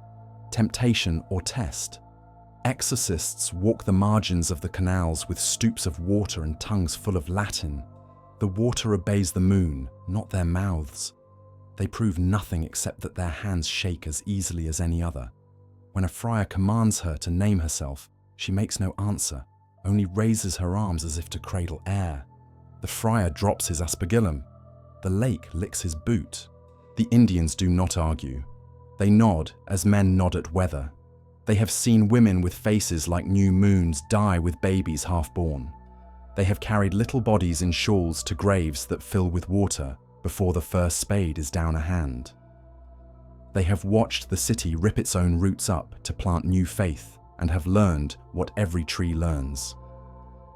Temptation or test? Exorcists walk the margins of the canals with stoops of water and tongues full of Latin. The water obeys the moon, not their mouths. They prove nothing except that their hands shake as easily as any other. When a friar commands her to name herself, she makes no answer, only raises her arms as if to cradle air. The friar drops his aspergillum. The lake licks his boot. The Indians do not argue. They nod as men nod at weather. They have seen women with faces like new moons die with babies half-born. They have carried little bodies in shawls to graves that fill with water before the first spade is down a hand. They have watched the city rip its own roots up to plant new faith and have learned what every tree learns.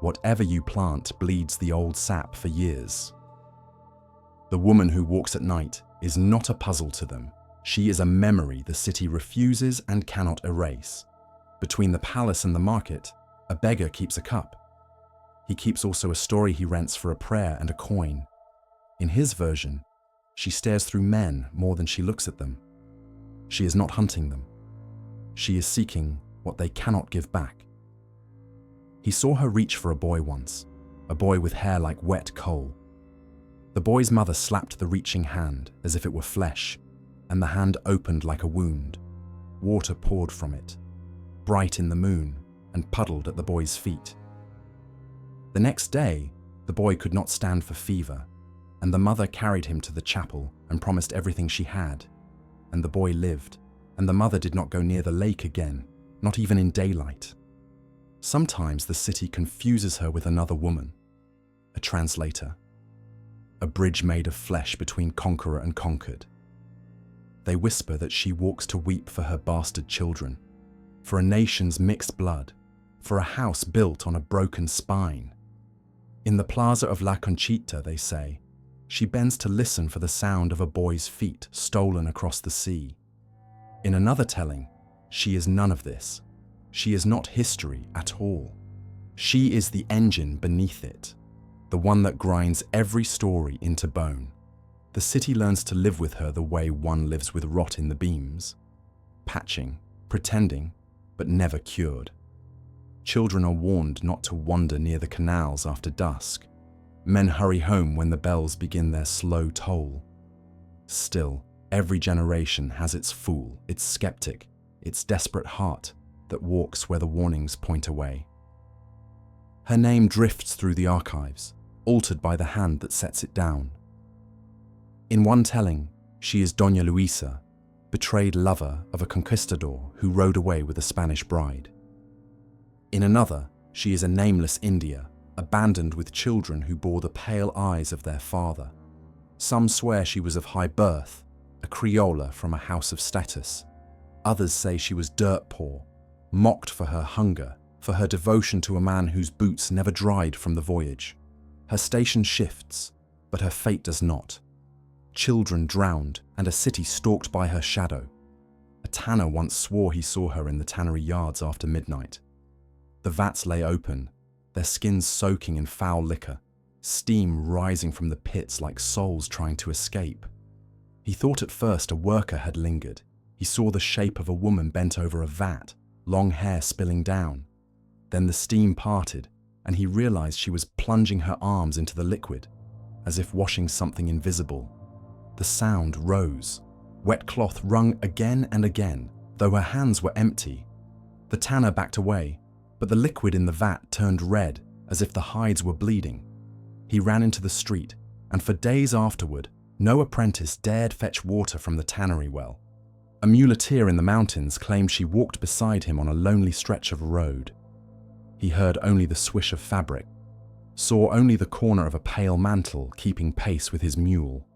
Whatever you plant bleeds the old sap for years. The woman who walks at night is not a puzzle to them. She is a memory the city refuses and cannot erase. Between the palace and the market, a beggar keeps a cup. He keeps also a story he rents for a prayer and a coin. In his version, she stares through men more than she looks at them. She is not hunting them. She is seeking what they cannot give back. He saw her reach for a boy once, a boy with hair like wet coal. The boy's mother slapped the reaching hand as if it were flesh, and the hand opened like a wound. Water poured from it, bright in the moon, and puddled at the boy's feet. The next day, the boy could not stand for fever, and the mother carried him to the chapel and promised everything she had. And the boy lived, and the mother did not go near the lake again, not even in daylight. Sometimes the city confuses her with another woman, a translator, a bridge made of flesh between conqueror and conquered. They whisper that she walks to weep for her bastard children, for a nation's mixed blood, for a house built on a broken spine. In the plaza of La Conchita, they say, she bends to listen for the sound of a boy's feet stolen across the sea. In another telling, she is none of this. She is not history at all. She is the engine beneath it, the one that grinds every story into bone. The city learns to live with her the way one lives with rot in the beams, patching, pretending, but never cured. Children are warned not to wander near the canals after dusk. Men hurry home when the bells begin their slow toll. Still, Every generation has its fool, its skeptic, its desperate heart that walks where the warnings point away. Her name drifts through the archives, altered by the hand that sets it down. In one telling, she is Doña Luisa, betrayed lover of a conquistador who rode away with a Spanish bride. In another, she is a nameless India, abandoned with children who bore the pale eyes of their father. Some swear she was of high birth, a Creola from a house of status. Others say she was dirt poor, mocked for her hunger, for her devotion to a man whose boots never dried from the voyage. Her station shifts, but her fate does not. Children drowned and a city stalked by her shadow. A tanner once swore he saw her in the tannery yards after midnight. The vats lay open, their skins soaking in foul liquor, steam rising from the pits like souls trying to escape. He thought at first a worker had lingered. He saw the shape of a woman bent over a vat, long hair spilling down. Then the steam parted, and he realized she was plunging her arms into the liquid, as if washing something invisible. The sound rose. Wet cloth wrung again and again, though her hands were empty. The tanner backed away, but the liquid in the vat turned red, as if the hides were bleeding. He ran into the street, and for days afterward, no apprentice dared fetch water from the tannery well. A muleteer in the mountains claimed she walked beside him on a lonely stretch of road. He heard only the swish of fabric, saw only the corner of a pale mantle keeping pace with his mule.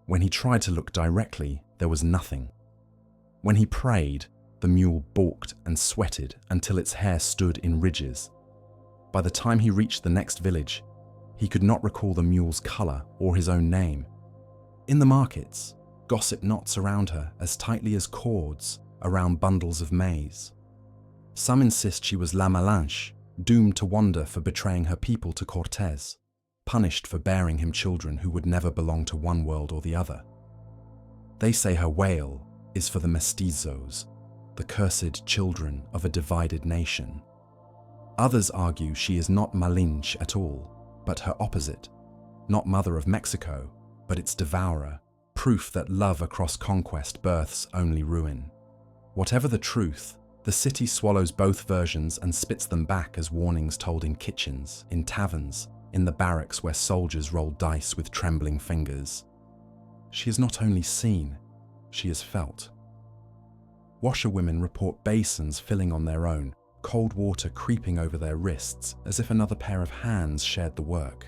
When he tried to look directly, there was nothing. When he prayed, the mule balked and sweated until its hair stood in ridges. By the time he reached the next village, he could not recall the mule's color or his own name. In the markets, gossip knots around her as tightly as cords around bundles of maize. Some insist she was La Malinche, doomed to wander for betraying her people to Cortés, punished for bearing him children who would never belong to one world or the other. They say her wail is for the mestizos, the cursed children of a divided nation. Others argue she is not Malinche at all, but her opposite, not mother of Mexico, but its devourer, proof that love across conquest births only ruin. Whatever the truth, the city swallows both versions and spits them back as warnings told in kitchens, in taverns, in the barracks where soldiers roll dice with trembling fingers. She is not only seen, she is felt. Washerwomen report basins filling on their own, cold water creeping over their wrists as if another pair of hands shared the work.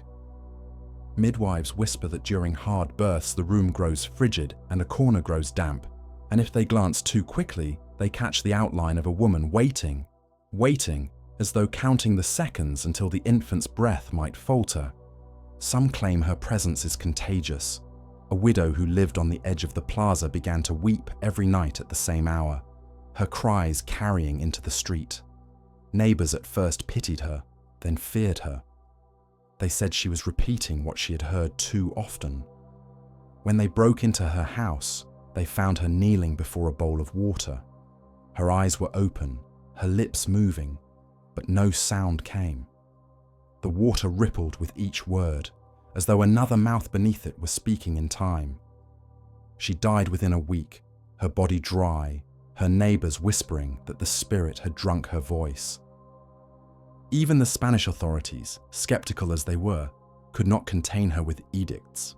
Midwives whisper that during hard births the room grows frigid and a corner grows damp, and if they glance too quickly, they catch the outline of a woman waiting, as though counting the seconds until the infant's breath might falter. Some claim her presence is contagious. A widow who lived on the edge of the plaza began to weep every night at the same hour, her cries carrying into the street. Neighbors at first pitied her, then feared her. They said she was repeating what she had heard too often. When they broke into her house, they found her kneeling before a bowl of water. Her eyes were open, her lips moving, but no sound came. The water rippled with each word, as though another mouth beneath it was speaking in time. She died within a week, her body dry, her neighbors whispering that the spirit had drunk her voice. Even the Spanish authorities, skeptical as they were, could not contain her with edicts.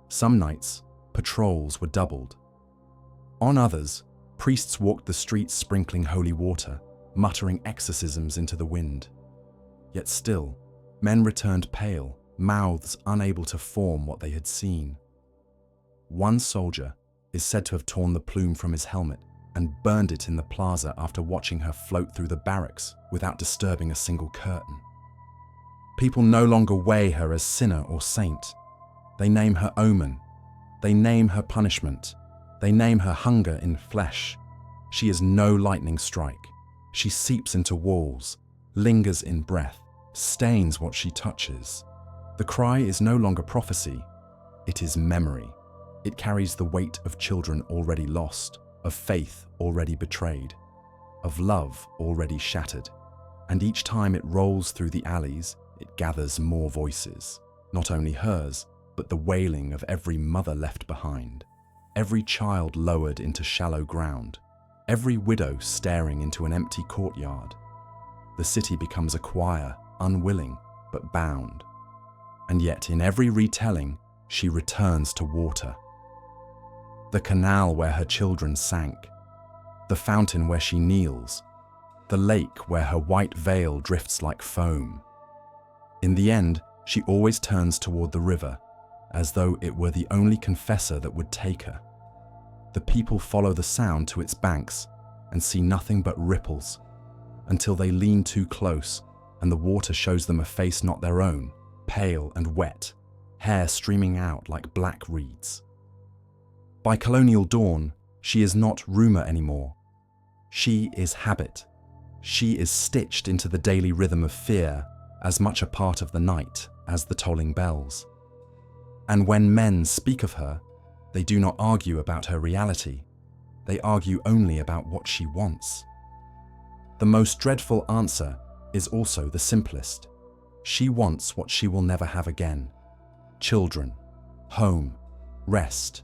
Some nights, patrols were doubled. On others, priests walked the streets sprinkling holy water, muttering exorcisms into the wind. Yet still, men returned pale, mouths unable to form what they had seen. One soldier is said to have torn the plume from his helmet and burned it in the plaza after watching her float through the barracks without disturbing a single curtain. People no longer weigh her as sinner or saint. They name her omen. They name her punishment. They name her hunger in flesh. She is no lightning strike. She seeps into walls, lingers in breath, stains what she touches. The cry is no longer prophecy. It is memory. It carries the weight of children already lost, of faith already betrayed, of love already shattered. And each time it rolls through the alleys, it gathers more voices, not only hers, but the wailing of every mother left behind. every child lowered into shallow ground, every widow staring into an empty courtyard. The city becomes a choir, unwilling but bound. And yet in every retelling, she returns to water. The canal where her children sank, the fountain where she kneels, the lake where her white veil drifts like foam. In the end, she always turns toward the river, as though it were the only confessor that would take her. The people follow the sound to its banks and see nothing but ripples, until they lean too close and the water shows them a face not their own, pale and wet, hair streaming out like black reeds. By colonial dawn, she is not rumor anymore. She is habit. She is stitched into the daily rhythm of fear, as much a part of the night as the tolling bells. And when men speak of her, they do not argue about her reality. They argue only about what she wants. The most dreadful answer is also the simplest. She wants what she will never have again. Children, home, rest,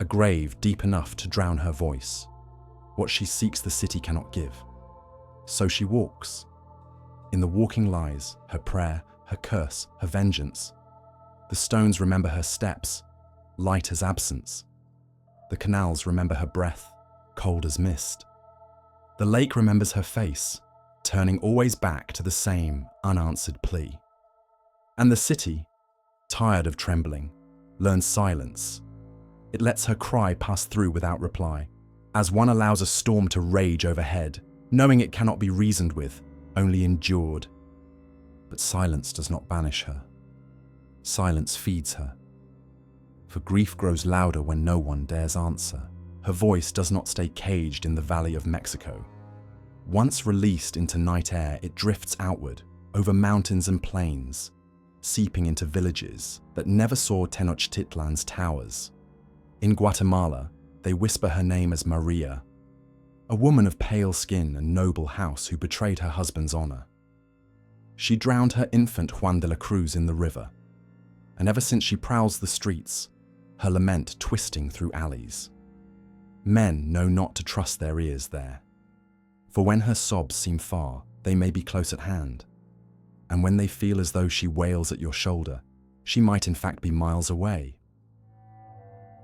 a grave deep enough to drown her voice. What she seeks the city cannot give. So she walks. In the walking lies her prayer, her curse, her vengeance. The stones remember her steps, light as absence. The canals remember her breath, cold as mist. The lake remembers her face, turning always back to the same unanswered plea. And the city, tired of trembling, learns silence. It lets her cry pass through without reply, as one allows a storm to rage overhead, knowing it cannot be reasoned with, only endured. But silence does not banish her. Silence feeds her. For grief grows louder when no one dares answer. Her voice does not stay caged in the Valley of Mexico. Once released into night air, it drifts outward, over mountains and plains, seeping into villages that never saw Tenochtitlan's towers. In Guatemala, they whisper her name as Maria, a woman of pale skin and noble house who betrayed her husband's honor. She drowned her infant Juan de la Cruz in the river, and ever since she prowls the streets, her lament twisting through alleys. Men know not to trust their ears there, for when her sobs seem far, they may be close at hand, and when they feel as though she wails at your shoulder, she might in fact be miles away.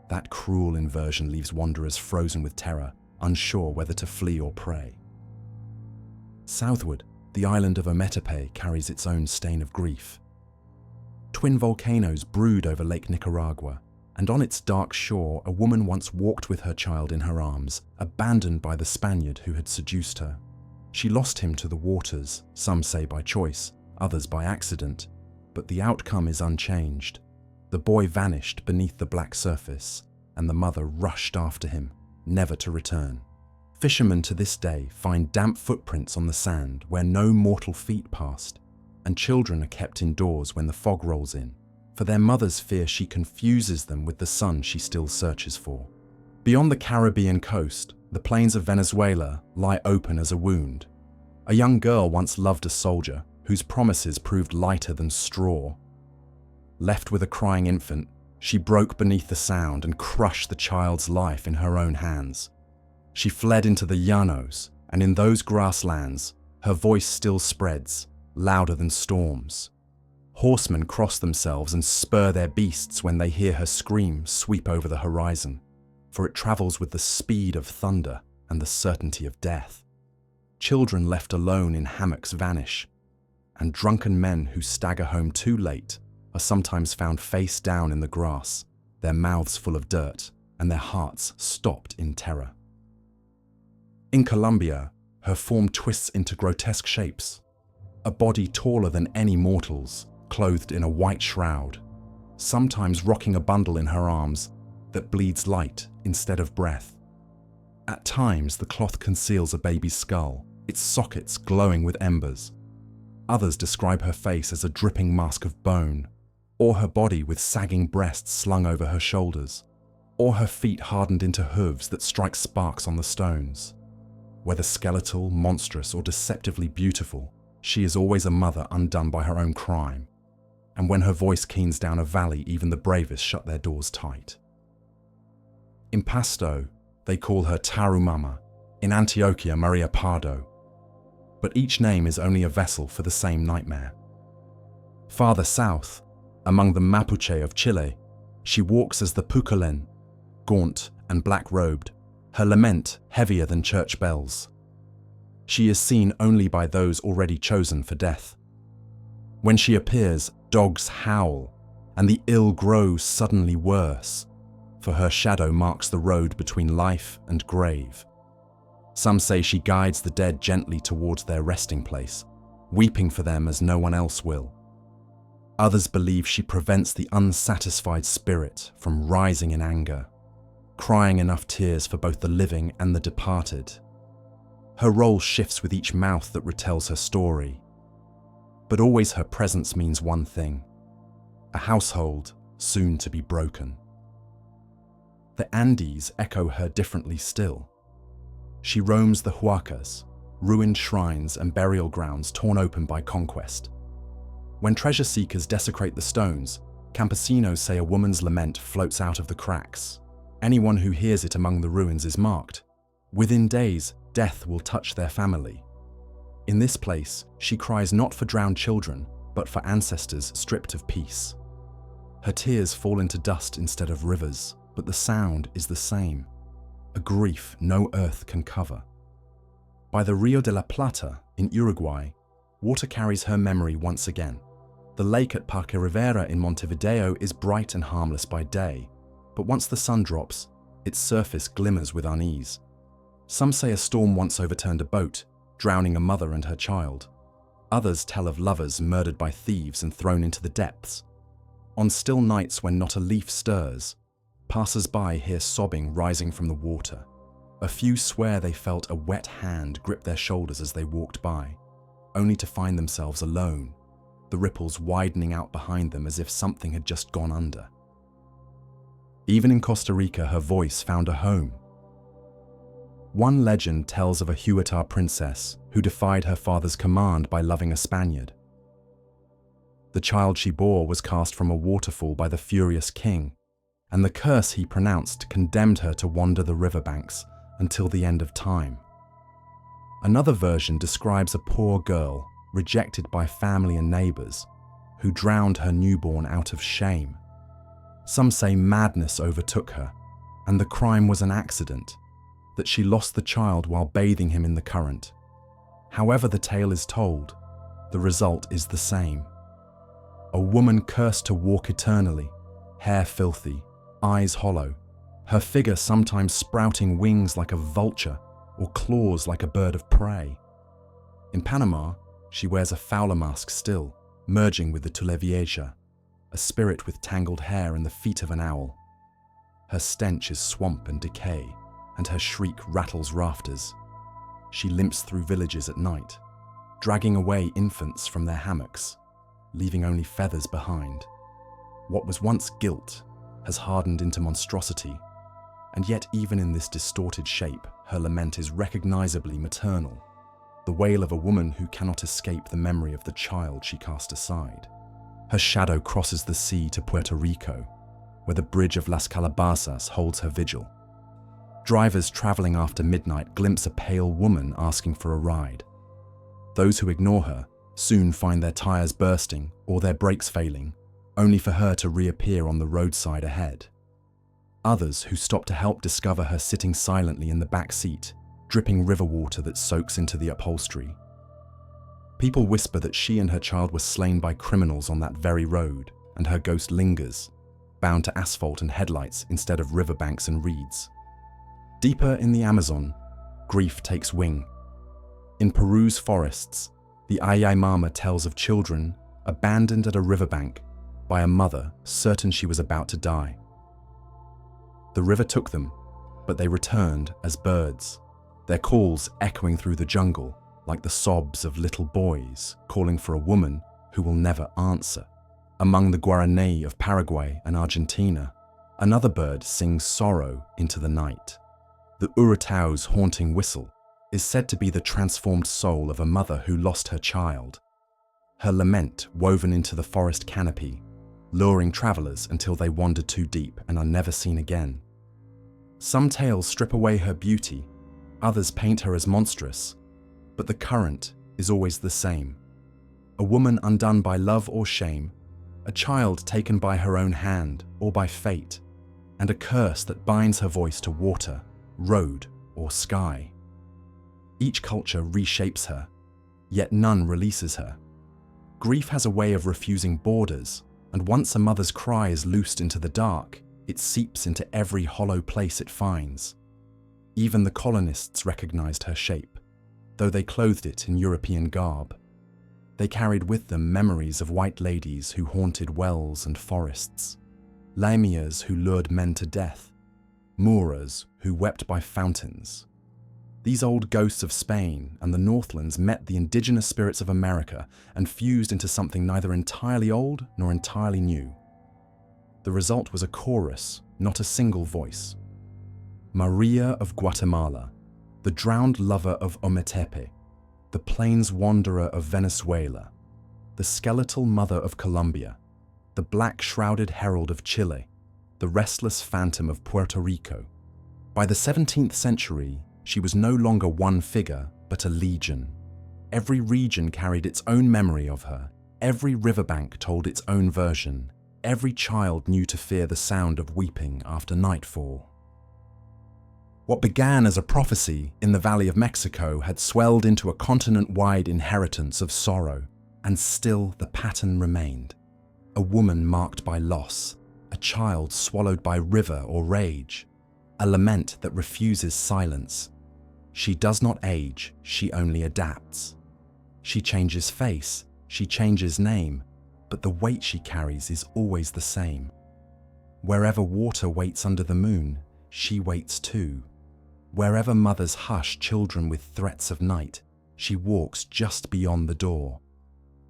That cruel inversion leaves wanderers frozen with terror, unsure whether to flee or pray. Southward, the island of Ometepe carries its own stain of grief. Twin volcanoes brood over Lake Nicaragua, and on its dark shore a woman once walked with her child in her arms, abandoned by the Spaniard who had seduced her. She lost him to the waters, some say by choice, others by accident, but the outcome is unchanged. The boy vanished beneath the black surface, and the mother rushed after him, never to return. Fishermen to this day find damp footprints on the sand where no mortal feet passed, and children are kept indoors when the fog rolls in, for their mothers fear she confuses them with the son she still searches for. Beyond the Caribbean coast, the plains of Venezuela lie open as a wound. A young girl once loved a soldier whose promises proved lighter than straw. Left with a crying infant, she broke beneath the sound and crushed the child's life in her own hands. She fled into the llanos, and in those grasslands, her voice still spreads, louder than storms. Horsemen cross themselves and spur their beasts when they hear her scream sweep over the horizon, for it travels with the speed of thunder and the certainty of death. Children left alone in hammocks vanish, and drunken men who stagger home too late are sometimes found face down in the grass, their mouths full of dirt and their hearts stopped in terror. In Colombia, her form twists into grotesque shapes, a body taller than any mortal's, clothed in a white shroud, sometimes rocking a bundle in her arms that bleeds light instead of breath. At times, the cloth conceals a baby's skull, its sockets glowing with embers. Others describe her face as a dripping mask of bone, or her body with sagging breasts slung over her shoulders, or her feet hardened into hooves that strike sparks on the stones. Whether skeletal, monstrous, or deceptively beautiful, she is always a mother undone by her own crime. And when her voice keens down a valley, even the bravest shut their doors tight. In Pasto, they call her Tarumama, in Antioquia Maria Pardo. But each name is only a vessel for the same nightmare. Farther south, among the Mapuche of Chile, she walks as the Pucolen, gaunt and black-robed, her lament heavier than church bells. She is seen only by those already chosen for death. When she appears, dogs howl, and the ill grows suddenly worse, for her shadow marks the road between life and grave. Some say she guides the dead gently towards their resting place, weeping for them as no one else will. Others believe she prevents the unsatisfied spirit from rising in anger, crying enough tears for both the living and the departed. Her role shifts with each mouth that retells her story, but always her presence means one thing: a household soon to be broken. The Andes echo her differently still. She roams the huacas, ruined shrines and burial grounds torn open by conquest. When treasure seekers desecrate the stones, campesinos say a woman's lament floats out of the cracks. Anyone who hears it among the ruins is marked. Within days, death will touch their family. In this place, she cries not for drowned children, but for ancestors stripped of peace. Her tears fall into dust instead of rivers, but the sound is the same, a grief no earth can cover. By the Rio de la Plata in Uruguay, water carries her memory once again. The lake at Parque Rivera in Montevideo is bright and harmless by day, but once the sun drops, its surface glimmers with unease. Some say a storm once overturned a boat, drowning a mother and her child. Others tell of lovers murdered by thieves and thrown into the depths. On still nights when not a leaf stirs, passers-by hear sobbing rising from the water. A few swear they felt a wet hand grip their shoulders as they walked by, only to find themselves alone, the ripples widening out behind them as if something had just gone under. Even in Costa Rica, her voice found a home. One legend tells of a Huetar princess who defied her father's command by loving a Spaniard. The child she bore was cast from a waterfall by the furious king, and the curse he pronounced condemned her to wander the riverbanks until the end of time. Another version describes a poor girl, rejected by family and neighbors, who drowned her newborn out of shame. Some say madness overtook her, and the crime was an accident, that she lost the child while bathing him in the current. However the tale is told, the result is the same. A woman cursed to walk eternally, hair filthy, eyes hollow, her figure sometimes sprouting wings like a vulture or claws like a bird of prey. In Panama, she wears a fowler mask still, merging with the Tulevieja, a spirit with tangled hair and the feet of an owl. Her stench is swamp and decay, and her shriek rattles rafters. She limps through villages at night, dragging away infants from their hammocks, leaving only feathers behind. What was once guilt has hardened into monstrosity, and yet even in this distorted shape, her lament is recognizably maternal, the wail of a woman who cannot escape the memory of the child she cast aside. Her shadow crosses the sea to Puerto Rico, where the bridge of Las Calabasas holds her vigil. Drivers traveling after midnight glimpse a pale woman asking for a ride. Those who ignore her soon find their tires bursting or their brakes failing, only for her to reappear on the roadside ahead. Others who stop to help discover her sitting silently in the back seat, dripping river water that soaks into the upholstery. People whisper that she and her child were slain by criminals on that very road, and her ghost lingers, bound to asphalt and headlights instead of riverbanks and reeds. Deeper in the Amazon, grief takes wing. In Peru's forests, the Ayaymama tells of children abandoned at a riverbank by a mother certain she was about to die. The river took them, but they returned as birds, their calls echoing through the jungle like the sobs of little boys calling for a woman who will never answer. Among the Guarani of Paraguay and Argentina, another bird sings sorrow into the night. The Urutau's haunting whistle is said to be the transformed soul of a mother who lost her child. Her lament woven into the forest canopy, luring travelers until they wander too deep and are never seen again. Some tales strip away her beauty, others paint her as monstrous, but the current is always the same. A woman undone by love or shame, a child taken by her own hand or by fate, and a curse that binds her voice to water, road, or sky. Each culture reshapes her, yet none releases her. Grief has a way of refusing borders, and once a mother's cry is loosed into the dark, it seeps into every hollow place it finds. Even the colonists recognized her shape, though they clothed it in European garb. They carried with them memories of white ladies who haunted wells and forests, Lamias who lured men to death, Moors who wept by fountains. These old ghosts of Spain and the Northlands met the indigenous spirits of America and fused into something neither entirely old nor entirely new. The result was a chorus, not a single voice. Maria of Guatemala, the drowned lover of Ometepe, the plains wanderer of Venezuela, the skeletal mother of Colombia, the black-shrouded herald of Chile, the restless phantom of Puerto Rico. By the 17th century, she was no longer one figure, but a legion. Every region carried its own memory of her. Every riverbank told its own version. Every child knew to fear the sound of weeping after nightfall. What began as a prophecy in the Valley of Mexico had swelled into a continent-wide inheritance of sorrow, and still the pattern remained. A woman marked by loss, a child swallowed by river or rage, a lament that refuses silence. She does not age, she only adapts. She changes face, she changes name, but the weight she carries is always the same. Wherever water waits under the moon, she waits too. Wherever mothers hush children with threats of night, she walks just beyond the door.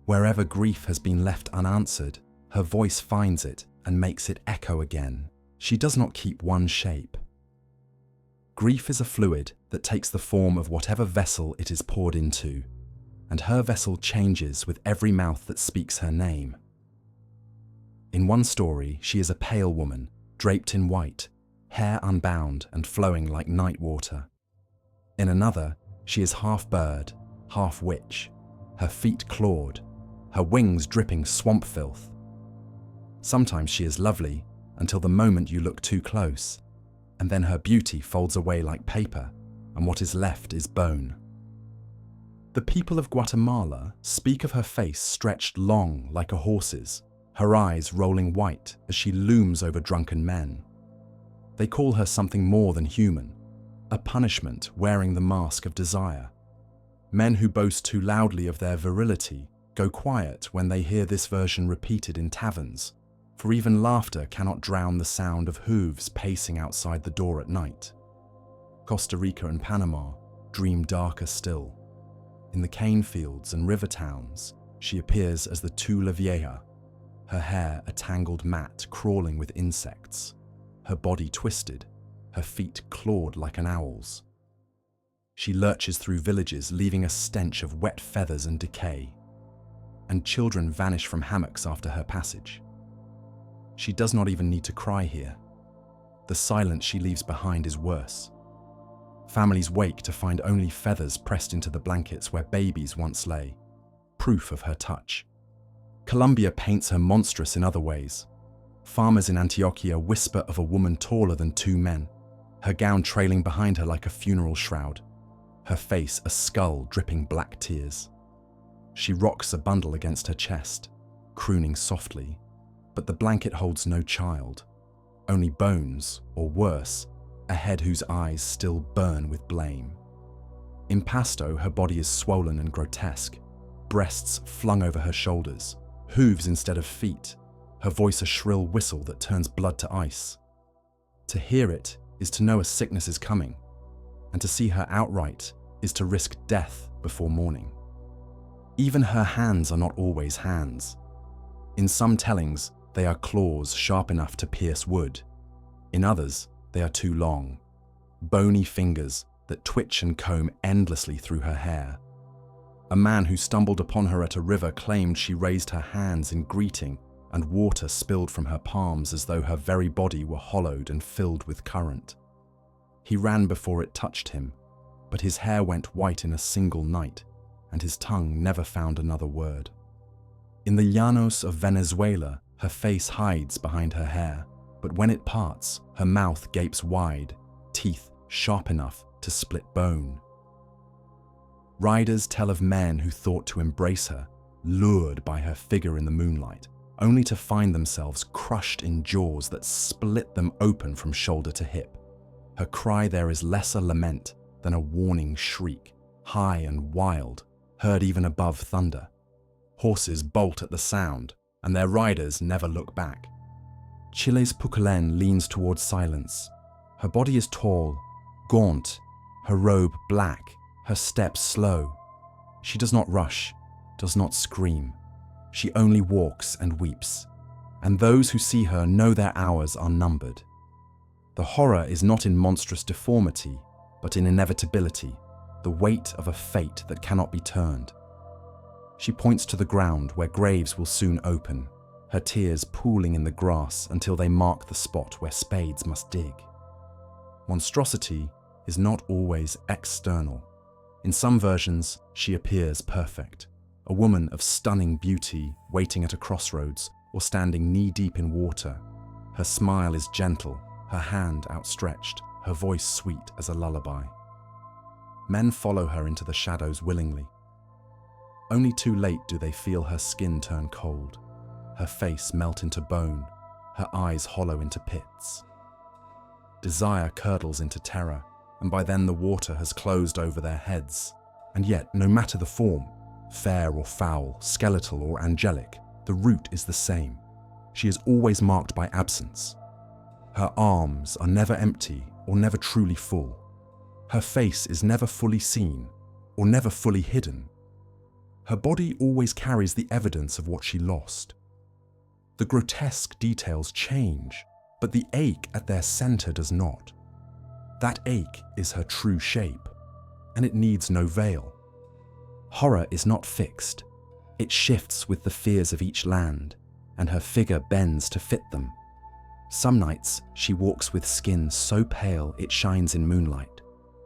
Wherever grief has been left unanswered, her voice finds it and makes it echo again. She does not keep one shape. Grief is a fluid that takes the form of whatever vessel it is poured into, and her vessel changes with every mouth that speaks her name. In one story, she is a pale woman, draped in white, hair unbound and flowing like night water. In another, she is half bird, half witch, her feet clawed, her wings dripping swamp filth. Sometimes she is lovely, until the moment you look too close, and then her beauty folds away like paper, and what is left is bone. The people of Guatemala speak of her face stretched long like a horse's, her eyes rolling white as she looms over drunken men. They call her something more than human, a punishment wearing the mask of desire. Men who boast too loudly of their virility go quiet when they hear this version repeated in taverns, for even laughter cannot drown the sound of hooves pacing outside the door at night. Costa Rica and Panama dream darker still. In the cane fields and river towns, she appears as the Tula Vieja, her hair a tangled mat crawling with insects, her body twisted, her feet clawed like an owl's. She lurches through villages, leaving a stench of wet feathers and decay, and children vanish from hammocks after her passage. She does not even need to cry here. The silence she leaves behind is worse. Families wake to find only feathers pressed into the blankets where babies once lay, proof of her touch. Colombia paints her monstrous in other ways. Farmers in Antioquia whisper of a woman taller than two men, her gown trailing behind her like a funeral shroud, her face a skull dripping black tears. She rocks a bundle against her chest, crooning softly, but the blanket holds no child, only bones, or worse, a head whose eyes still burn with blame. In Pasto, her body is swollen and grotesque, breasts flung over her shoulders, hooves instead of feet, her voice a shrill whistle that turns blood to ice. To hear it is to know a sickness is coming, and to see her outright is to risk death before morning. Even her hands are not always hands. In some tellings, they are claws sharp enough to pierce wood. In others, they are too long, bony fingers that twitch and comb endlessly through her hair. A man who stumbled upon her at a river claimed she raised her hands in greeting, and water spilled from her palms as though her very body were hollowed and filled with current. He ran before it touched him, but his hair went white in a single night, and his tongue never found another word. In the llanos of Venezuela, her face hides behind her hair, but when it parts, her mouth gapes wide, teeth sharp enough to split bone. Riders tell of men who thought to embrace her, lured by her figure in the moonlight, only to find themselves crushed in jaws that split them open from shoulder to hip. Her cry there is less a lament than a warning shriek, high and wild, heard even above thunder. Horses bolt at the sound, and their riders never look back. Chile's Pucalén leans towards silence. Her body is tall, gaunt, her robe black, her steps slow. She does not rush, does not scream. She only walks and weeps, and those who see her know their hours are numbered. The horror is not in monstrous deformity, but in inevitability, the weight of a fate that cannot be turned. She points to the ground where graves will soon open, her tears pooling in the grass until they mark the spot where spades must dig. Monstrosity is not always external. In some versions, she appears perfect, a woman of stunning beauty waiting at a crossroads or standing knee-deep in water. Her smile is gentle, her hand outstretched, her voice sweet as a lullaby. Men follow her into the shadows willingly. Only too late do they feel her skin turn cold, her face melt into bone, her eyes hollow into pits. Desire curdles into terror, and by then the water has closed over their heads. And yet, no matter the form, fair or foul, skeletal or angelic, the root is the same. She is always marked by absence. Her arms are never empty or never truly full. Her face is never fully seen or never fully hidden. Her body always carries the evidence of what she lost. The grotesque details change, but the ache at their center does not. That ache is her true shape, and it needs no veil. Horror is not fixed. It shifts with the fears of each land, and her figure bends to fit them. Some nights she walks with skin so pale it shines in moonlight,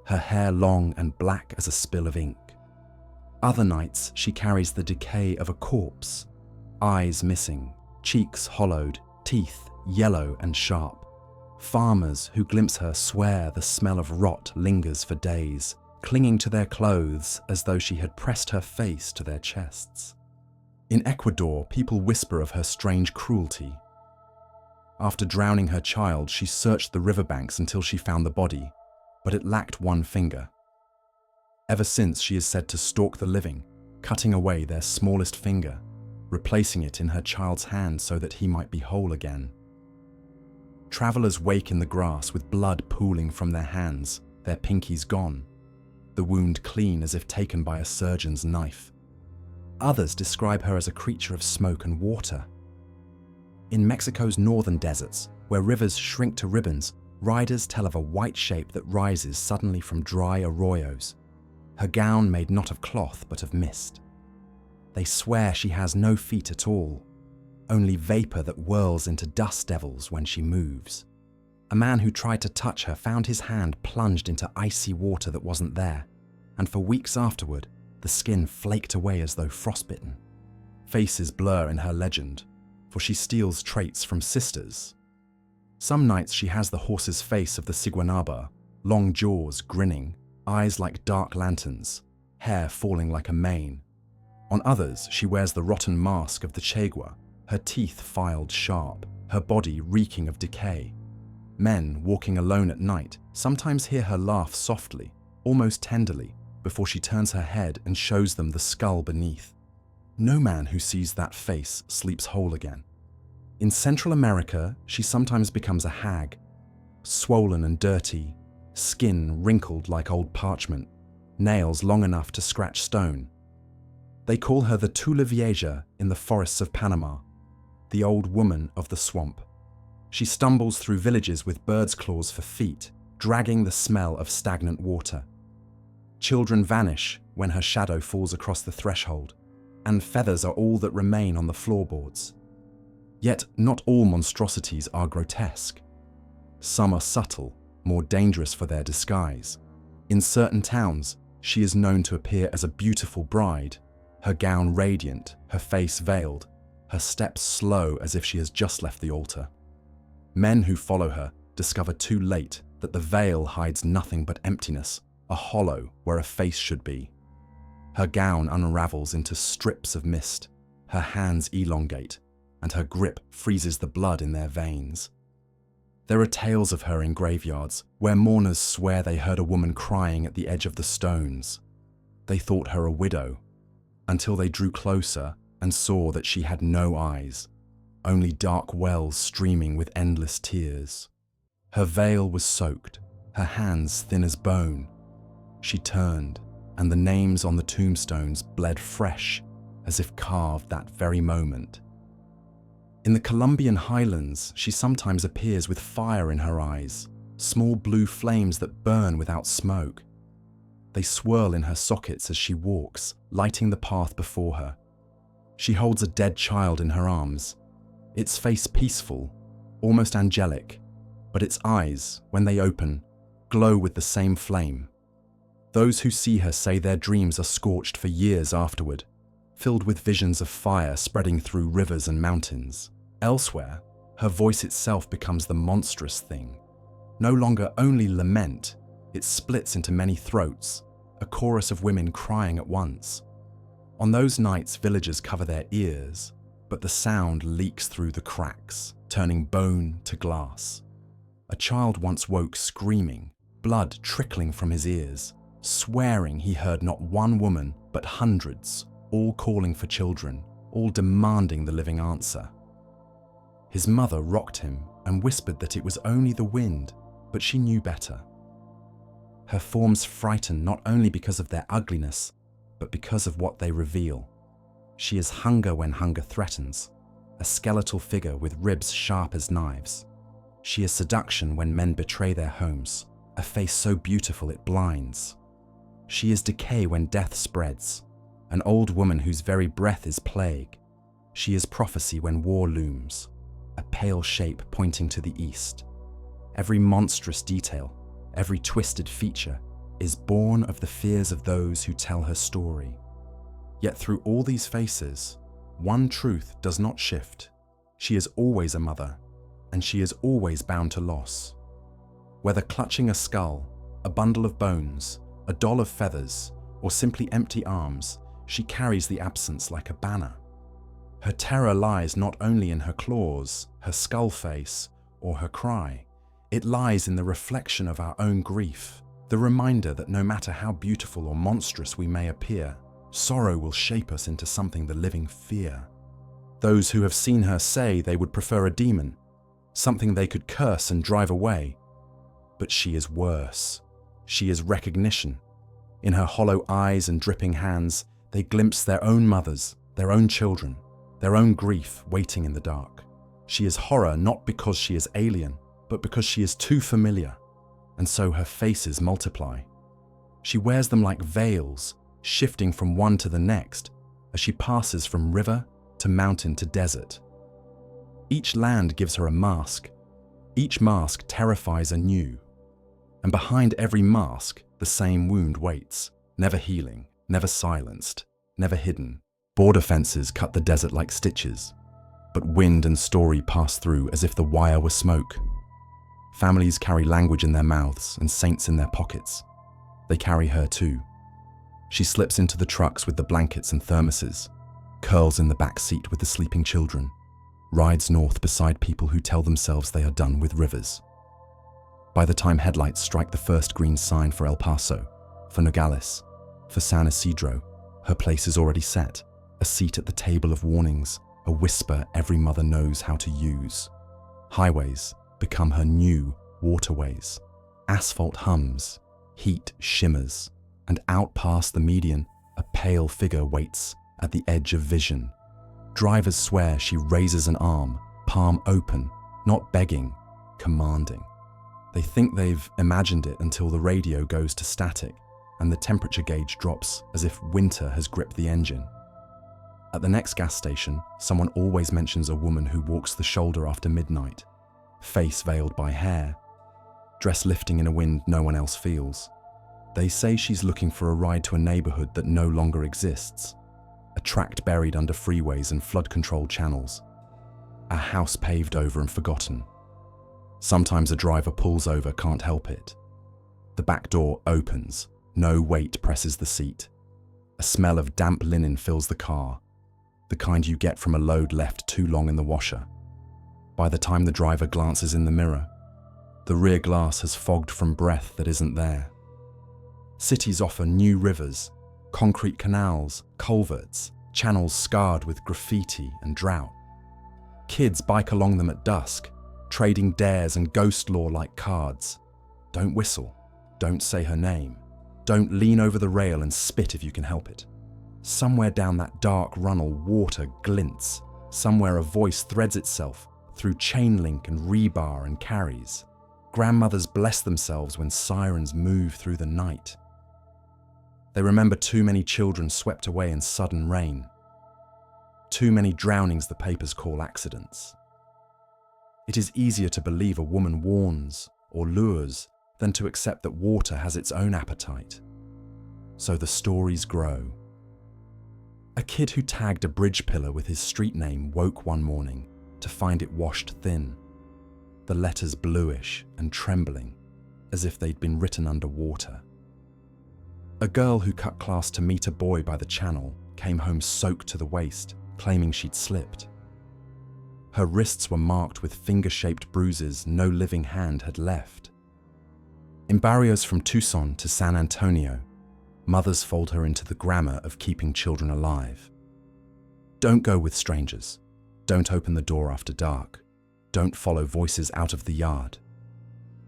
her hair long and black as a spill of ink. Other nights she carries the decay of a corpse, eyes missing, cheeks hollowed, teeth yellow and sharp. Farmers who glimpse her swear the smell of rot lingers for days, clinging to their clothes as though she had pressed her face to their chests. In Ecuador, people whisper of her strange cruelty. After drowning her child, she searched the riverbanks until she found the body, but it lacked one finger. Ever since, she is said to stalk the living, cutting away their smallest finger, replacing it in her child's hand so that he might be whole again. Travelers wake in the grass with blood pooling from their hands, their pinkies gone, the wound clean as if taken by a surgeon's knife. Others describe her as a creature of smoke and water. In Mexico's northern deserts, where rivers shrink to ribbons, riders tell of a white shape that rises suddenly from dry arroyos, her gown made not of cloth but of mist. They swear she has no feet at all, only vapor that whirls into dust devils when she moves. A man who tried to touch her found his hand plunged into icy water that wasn't there, and for weeks afterward, the skin flaked away as though frostbitten. Faces blur in her legend, for she steals traits from sisters. Some nights she has the horse's face of the Siguanaba, long jaws grinning, eyes like dark lanterns, hair falling like a mane. On others, she wears the rotten mask of the Chegua, her teeth filed sharp, her body reeking of decay. Men walking alone at night sometimes hear her laugh softly, almost tenderly, before she turns her head and shows them the skull beneath. No man who sees that face sleeps whole again. In Central America, she sometimes becomes a hag, swollen and dirty, skin wrinkled like old parchment, nails long enough to scratch stone. They call her the Tula Vieja in the forests of Panama, the old woman of the swamp. She stumbles through villages with bird's claws for feet, dragging the smell of stagnant water. Children vanish when her shadow falls across the threshold, and feathers are all that remain on the floorboards. Yet not all monstrosities are grotesque. Some are subtle, more dangerous for their disguise. In certain towns, she is known to appear as a beautiful bride, her gown radiant, her face veiled, her steps slow as if she has just left the altar. Men who follow her discover too late that the veil hides nothing but emptiness, a hollow where a face should be. Her gown unravels into strips of mist, her hands elongate, and her grip freezes the blood in their veins. There are tales of her in graveyards where mourners swear they heard a woman crying at the edge of the stones. They thought her a widow, until they drew closer and saw that she had no eyes, only dark wells streaming with endless tears. Her veil was soaked, her hands thin as bone. She turned, and the names on the tombstones bled fresh, as if carved that very moment. In the Colombian highlands, she sometimes appears with fire in her eyes, small blue flames that burn without smoke. They swirl in her sockets as she walks, lighting the path before her. She holds a dead child in her arms, its face peaceful, almost angelic, but its eyes, when they open, glow with the same flame. Those who see her say their dreams are scorched for years afterward, filled with visions of fire spreading through rivers and mountains. Elsewhere, her voice itself becomes the monstrous thing. No longer only lament, it splits into many throats, a chorus of women crying at once. On those nights, villagers cover their ears, but the sound leaks through the cracks, turning bone to glass. A child once woke screaming, blood trickling from his ears, swearing he heard not one woman, but hundreds, all calling for children, all demanding the living answer. His mother rocked him and whispered that it was only the wind, but she knew better. Her forms frighten not only because of their ugliness, but because of what they reveal. She is hunger when hunger threatens, a skeletal figure with ribs sharp as knives. She is seduction when men betray their homes, a face so beautiful it blinds. She is decay when death spreads, an old woman whose very breath is plague. She is prophecy when war looms, a pale shape pointing to the east. Every monstrous detail, every twisted feature, is born of the fears of those who tell her story. Yet through all these faces, one truth does not shift. She is always a mother, and she is always bound to loss. Whether clutching a skull, a bundle of bones, a doll of feathers, or simply empty arms, she carries the absence like a banner. Her terror lies not only in her claws, her skull face, or her cry. It lies in the reflection of our own grief, the reminder that no matter how beautiful or monstrous we may appear, sorrow will shape us into something the living fear. Those who have seen her say they would prefer a demon, something they could curse and drive away. But she is worse. She is recognition. In her hollow eyes and dripping hands, they glimpse their own mothers, their own children, their own grief waiting in the dark. She is horror not because she is alien, but because she is too familiar, and so her faces multiply. She wears them like veils, shifting from one to the next as she passes from river to mountain to desert. Each land gives her a mask. Each mask terrifies anew. And behind every mask, the same wound waits, never healing, never silenced, never hidden. Border fences cut the desert like stitches, but wind and story pass through as if the wire were smoke. Families carry language in their mouths and saints in their pockets. They carry her too. She slips into the trucks with the blankets and thermoses, curls in the back seat with the sleeping children, rides north beside people who tell themselves they are done with rivers. By the time headlights strike the first green sign for El Paso, for Nogales, for San Isidro, her place is already set, a seat at the table of warnings, a whisper every mother knows how to use. Highways become her new waterways. Asphalt hums, heat shimmers, and out past the median, a pale figure waits at the edge of vision. Drivers swear she raises an arm, palm open, not begging, commanding. They think they've imagined it until the radio goes to static and the temperature gauge drops as if winter has gripped the engine. At the next gas station, someone always mentions a woman who walks the shoulder after midnight, face veiled by hair. dress lifting in a wind no one else feels. They say she's looking for a ride to a neighborhood that no longer exists, a tract buried under freeways and flood-controlled channels, a house paved over and forgotten. Sometimes a driver pulls over, can't help it. The back door opens, no weight presses the seat. A smell of damp linen fills the car, the kind you get from a load left too long in the washer. By the time the driver glances in the mirror, the rear glass has fogged from breath that isn't there. Cities offer new rivers, concrete canals, culverts, channels scarred with graffiti and drought. Kids bike along them at dusk, trading dares and ghost lore like cards. Don't whistle, don't say her name, don't lean over the rail and spit if you can help it. Somewhere down that dark runnel, water glints. Somewhere a voice threads itself through chain link and rebar and carries. Grandmothers bless themselves when sirens move through the night. They remember too many children swept away in sudden rain. Too many drownings the papers call accidents. It is easier to believe a woman warns or lures than to accept that water has its own appetite. So the stories grow. A kid who tagged a bridge pillar with his street name woke one morning to find it washed thin, the letters bluish and trembling, as if they'd been written underwater. A girl who cut class to meet a boy by the channel came home soaked to the waist, claiming she'd slipped. Her wrists were marked with finger-shaped bruises no living hand had left. In barrios from Tucson to San Antonio, mothers fold her into the grammar of keeping children alive. Don't go with strangers. Don't open the door after dark. Don't follow voices out of the yard.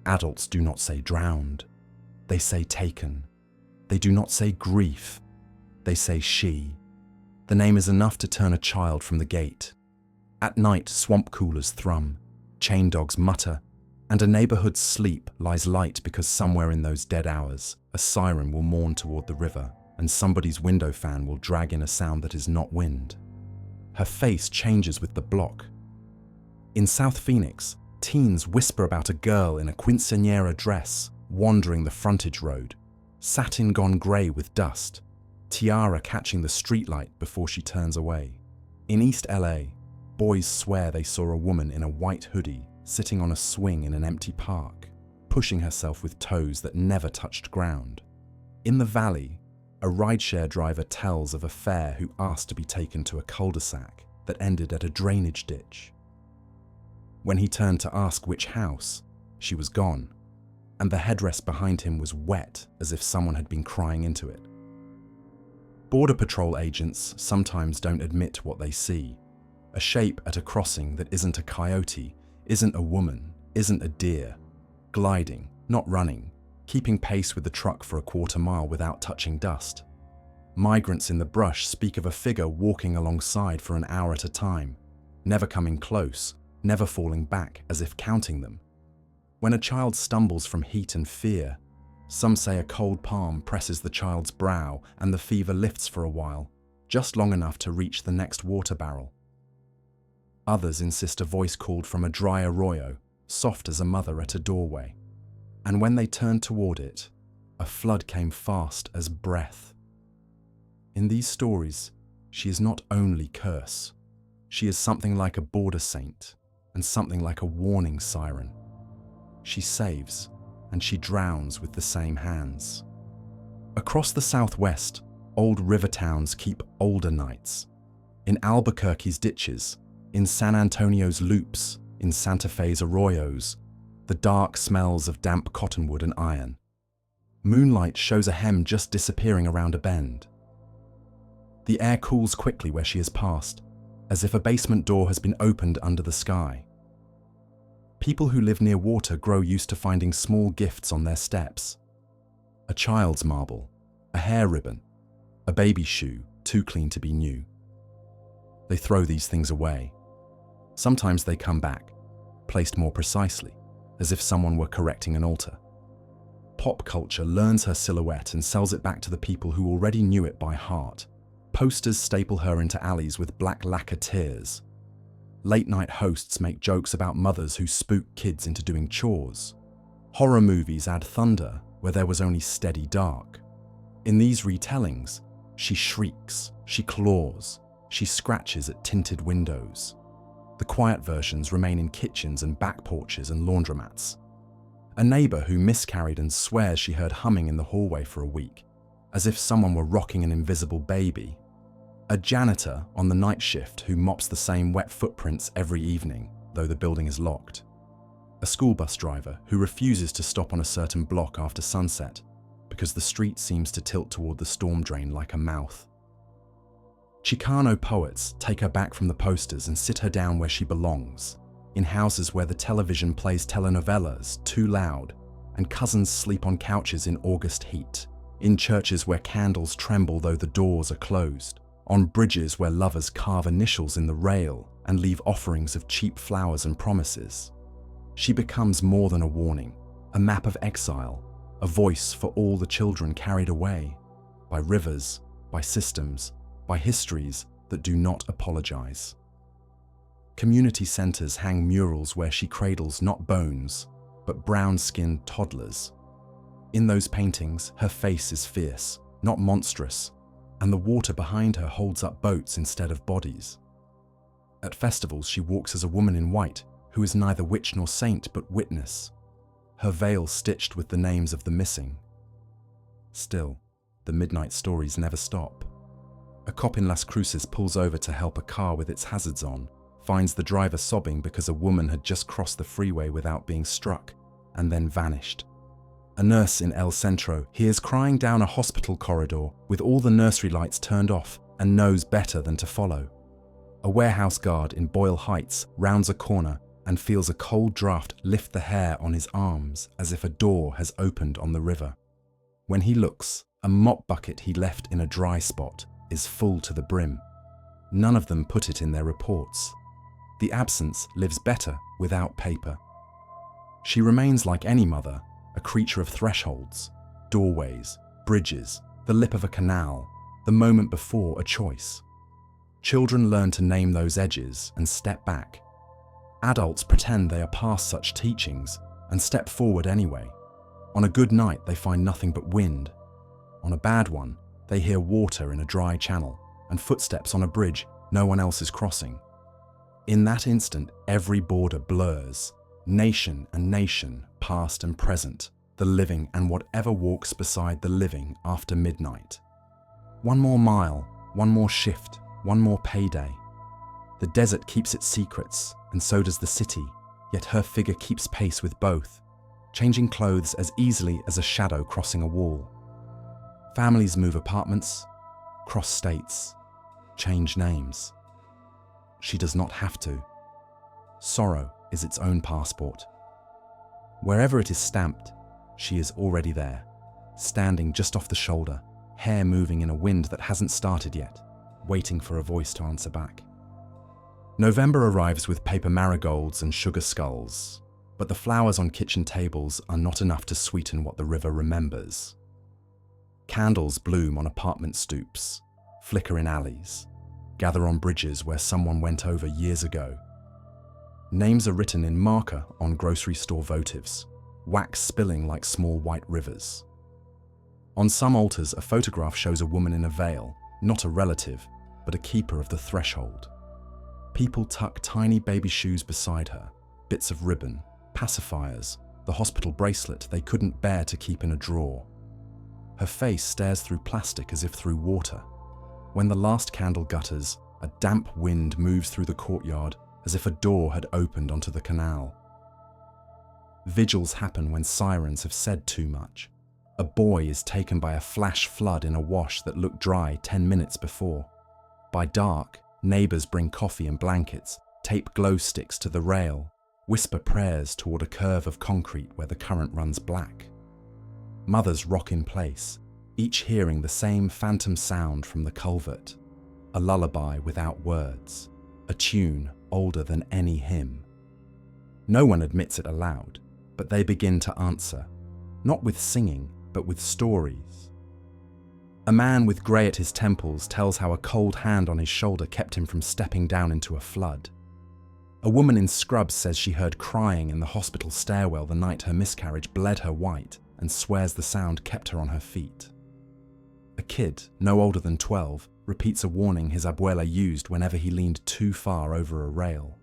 Adults do not say drowned. They say taken. They do not say grief. They say she. The name is enough to turn a child from the gate. At night, swamp coolers thrum, chain dogs mutter, and a neighborhood's sleep lies light because somewhere in those dead hours, a siren will mourn toward the river, and somebody's window fan will drag in a sound that is not wind. Her face changes with the block. In South Phoenix, teens whisper about a girl in a quinceañera dress wandering the frontage road, satin gone grey with dust, tiara catching the streetlight before she turns away. In East LA, boys swear they saw a woman in a white hoodie sitting on a swing in an empty park, pushing herself with toes that never touched ground. In the valley, a rideshare driver tells of a fare who asked to be taken to a cul-de-sac that ended at a drainage ditch. When he turned to ask which house, she was gone, and the headrest behind him was wet as if someone had been crying into it. Border Patrol agents sometimes don't admit what they see. A shape at a crossing that isn't a coyote, isn't a woman, isn't a deer, gliding, not running, keeping pace with the truck for a quarter mile without touching dust. Migrants in the brush speak of a figure walking alongside for an hour at a time, never coming close, never falling back as if counting them. When a child stumbles from heat and fear, some say a cold palm presses the child's brow and the fever lifts for a while, just long enough to reach the next water barrel. Others insist a voice called from a dry arroyo, soft as a mother at a doorway. And when they turned toward it, a flood came fast as breath. In these stories, she is not only curse. She is something like a border saint and something like a warning siren. She saves and she drowns with the same hands. Across the Southwest, old river towns keep older nights. In Albuquerque's ditches, in San Antonio's loops, in Santa Fe's arroyos, the dark smells of damp cottonwood and iron. Moonlight shows a hem just disappearing around a bend. The air cools quickly where she has passed, as if a basement door has been opened under the sky. People who live near water grow used to finding small gifts on their steps. A child's marble, a hair ribbon, a baby shoe too clean to be new. They throw these things away. Sometimes they come back, placed more precisely, as if someone were correcting an altar. Pop culture learns her silhouette and sells it back to the people who already knew it by heart. Posters staple her into alleys with black lacquer tears. Late-night hosts make jokes about mothers who spook kids into doing chores. Horror movies add thunder where there was only steady dark. In these retellings, she shrieks, she claws, she scratches at tinted windows. The quiet versions remain in kitchens and back porches and laundromats. A neighbor who miscarried and swears she heard humming in the hallway for a week, as if someone were rocking an invisible baby. A janitor on the night shift who mops the same wet footprints every evening, though the building is locked. A school bus driver who refuses to stop on a certain block after sunset because the street seems to tilt toward the storm drain like a mouth. Chicano poets take her back from the posters and sit her down where she belongs, in houses where the television plays telenovelas too loud and cousins sleep on couches in August heat, in churches where candles tremble though the doors are closed, on bridges where lovers carve initials in the rail and leave offerings of cheap flowers and promises. She becomes more than a warning, a map of exile, a voice for all the children carried away by rivers, by systems, by histories that do not apologize. Community centers hang murals where she cradles not bones, but brown-skinned toddlers. In those paintings, her face is fierce, not monstrous, and the water behind her holds up boats instead of bodies. At festivals, she walks as a woman in white, who is neither witch nor saint but witness, her veil stitched with the names of the missing. Still, the midnight stories never stop. A cop in Las Cruces pulls over to help a car with its hazards on, finds the driver sobbing because a woman had just crossed the freeway without being struck, and then vanished. A nurse in El Centro hears crying down a hospital corridor with all the nursery lights turned off and knows better than to follow. A warehouse guard in Boyle Heights rounds a corner and feels a cold draft lift the hair on his arms as if a door has opened on the river. When he looks, a mop bucket he left in a dry spot is full to the brim. None of them put it in their reports. The absence lives better without paper. She remains like any mother, a creature of thresholds, doorways, bridges, the lip of a canal, the moment before a choice. Children learn to name those edges and step back. Adults pretend they are past such teachings and step forward anyway. On a good night, they find nothing but wind. On a bad one, they hear water in a dry channel and footsteps on a bridge no one else is crossing. In that instant, every border blurs, nation and nation, past and present, the living and whatever walks beside the living after midnight. One more mile, one more shift, one more payday. The desert keeps its secrets, and so does the city, yet her figure keeps pace with both, changing clothes as easily as a shadow crossing a wall. Families move apartments, cross states, change names. She does not have to. Sorrow is its own passport. Wherever it is stamped, she is already there, standing just off the shoulder, hair moving in a wind that hasn't started yet, waiting for a voice to answer back. November arrives with paper marigolds and sugar skulls, but the flowers on kitchen tables are not enough to sweeten what the river remembers. Candles bloom on apartment stoops, flicker in alleys, gather on bridges where someone went over years ago. Names are written in marker on grocery store votives, wax spilling like small white rivers. On some altars, a photograph shows a woman in a veil, not a relative, but a keeper of the threshold. People tuck tiny baby shoes beside her, bits of ribbon, pacifiers, the hospital bracelet they couldn't bear to keep in a drawer. Her face stares through plastic as if through water. When the last candle gutters, a damp wind moves through the courtyard as if a door had opened onto the canal. Vigils happen when sirens have said too much. A boy is taken by a flash flood in a wash that looked dry 10 minutes before. By dark, neighbors bring coffee and blankets, tape glow sticks to the rail, whisper prayers toward a curve of concrete where the current runs black. Mothers rock in place, each hearing the same phantom sound from the culvert, a lullaby without words, a tune older than any hymn. No one admits it aloud, but they begin to answer, not with singing, but with stories. A man with grey at his temples tells how a cold hand on his shoulder kept him from stepping down into a flood. A woman in scrubs says she heard crying in the hospital stairwell the night her miscarriage bled her white and swears the sound kept her on her feet. A kid, no older than 12, repeats a warning his abuela used whenever he leaned too far over a rail.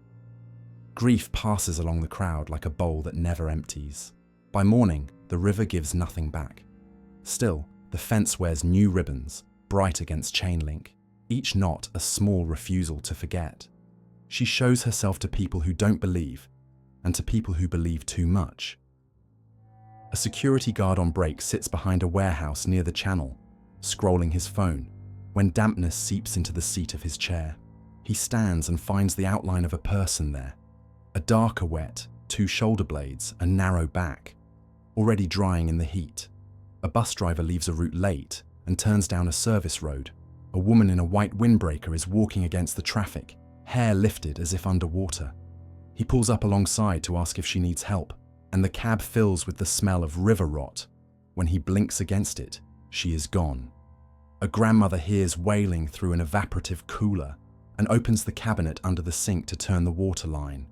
Grief passes along the crowd like a bowl that never empties. By morning, the river gives nothing back. Still, the fence wears new ribbons, bright against chain link, each knot a small refusal to forget. She shows herself to people who don't believe, and to people who believe too much. A security guard on break sits behind a warehouse near the channel, scrolling his phone, when dampness seeps into the seat of his chair. He stands and finds the outline of a person there. A darker wet, 2 shoulder blades, a narrow back, already drying in the heat. A bus driver leaves a route late and turns down a service road. A woman in a white windbreaker is walking against the traffic, hair lifted as if underwater. He pulls up alongside to ask if she needs help, and the cab fills with the smell of river rot. When he blinks against it, she is gone. A grandmother hears wailing through an evaporative cooler and opens the cabinet under the sink to turn the water line,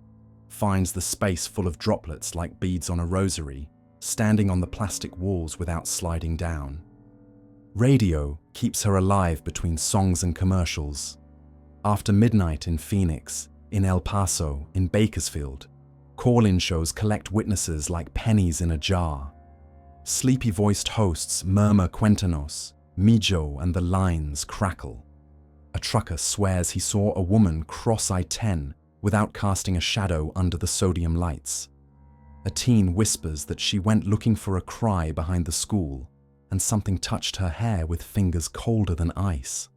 finds the space full of droplets like beads on a rosary, standing on the plastic walls without sliding down. Radio keeps her alive between songs and commercials. After midnight in Phoenix, in El Paso, in Bakersfield, call-in shows collect witnesses like pennies in a jar. Sleepy-voiced hosts murmur cuéntanos, mijo, and the lines crackle. A trucker swears he saw a woman cross I-10 without casting a shadow under the sodium lights. A teen whispers that she went looking for a cry behind the school, and something touched her hair with fingers colder than ice.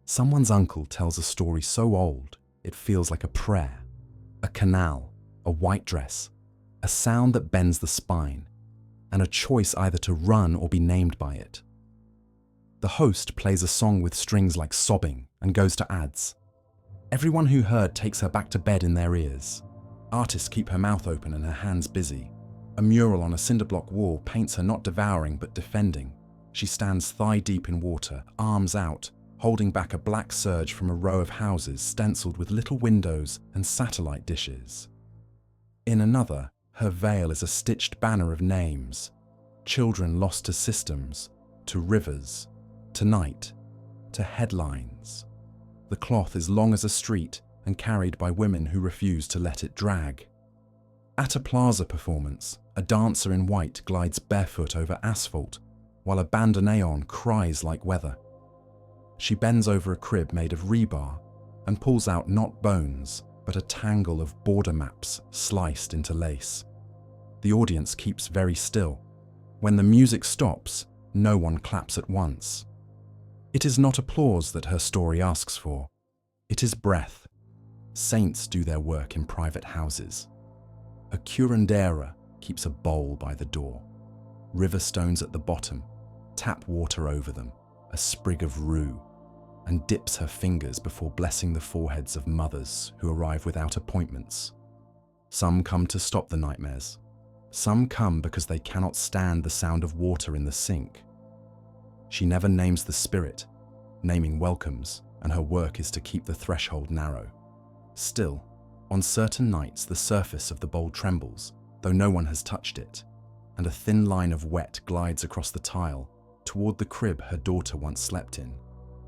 Someone's uncle tells a story so old it feels like a prayer. A canal, a white dress, a sound that bends the spine, and a choice either to run or be named by it. The host plays a song with strings like sobbing and goes to ads. Everyone who heard takes her back to bed in their ears. Artists keep her mouth open and her hands busy. A mural on a cinderblock wall paints her not devouring but defending. She stands thigh-deep in water, arms out, holding back a black surge from a row of houses stenciled with little windows and satellite dishes. In another, her veil is a stitched banner of names. Children lost to systems, to rivers, to night, to headlines. The cloth is long as a street and carried by women who refuse to let it drag. At a plaza performance, a dancer in white glides barefoot over asphalt, while a bandoneon cries like weather. She bends over a crib made of rebar and pulls out not bones, but a tangle of border maps sliced into lace. The audience keeps very still. When the music stops, no one claps at once. It is not applause that her story asks for. It is breath. Saints do their work in private houses. A curandera keeps a bowl by the door. River stones at the bottom, tap water over them, a sprig of rue, and dips her fingers before blessing the foreheads of mothers who arrive without appointments. Some come to stop the nightmares. Some come because they cannot stand the sound of water in the sink. She never names the spirit, naming welcomes, and her work is to keep the threshold narrow. Still, on certain nights the surface of the bowl trembles, though no one has touched it, and a thin line of wet glides across the tile toward the crib her daughter once slept in,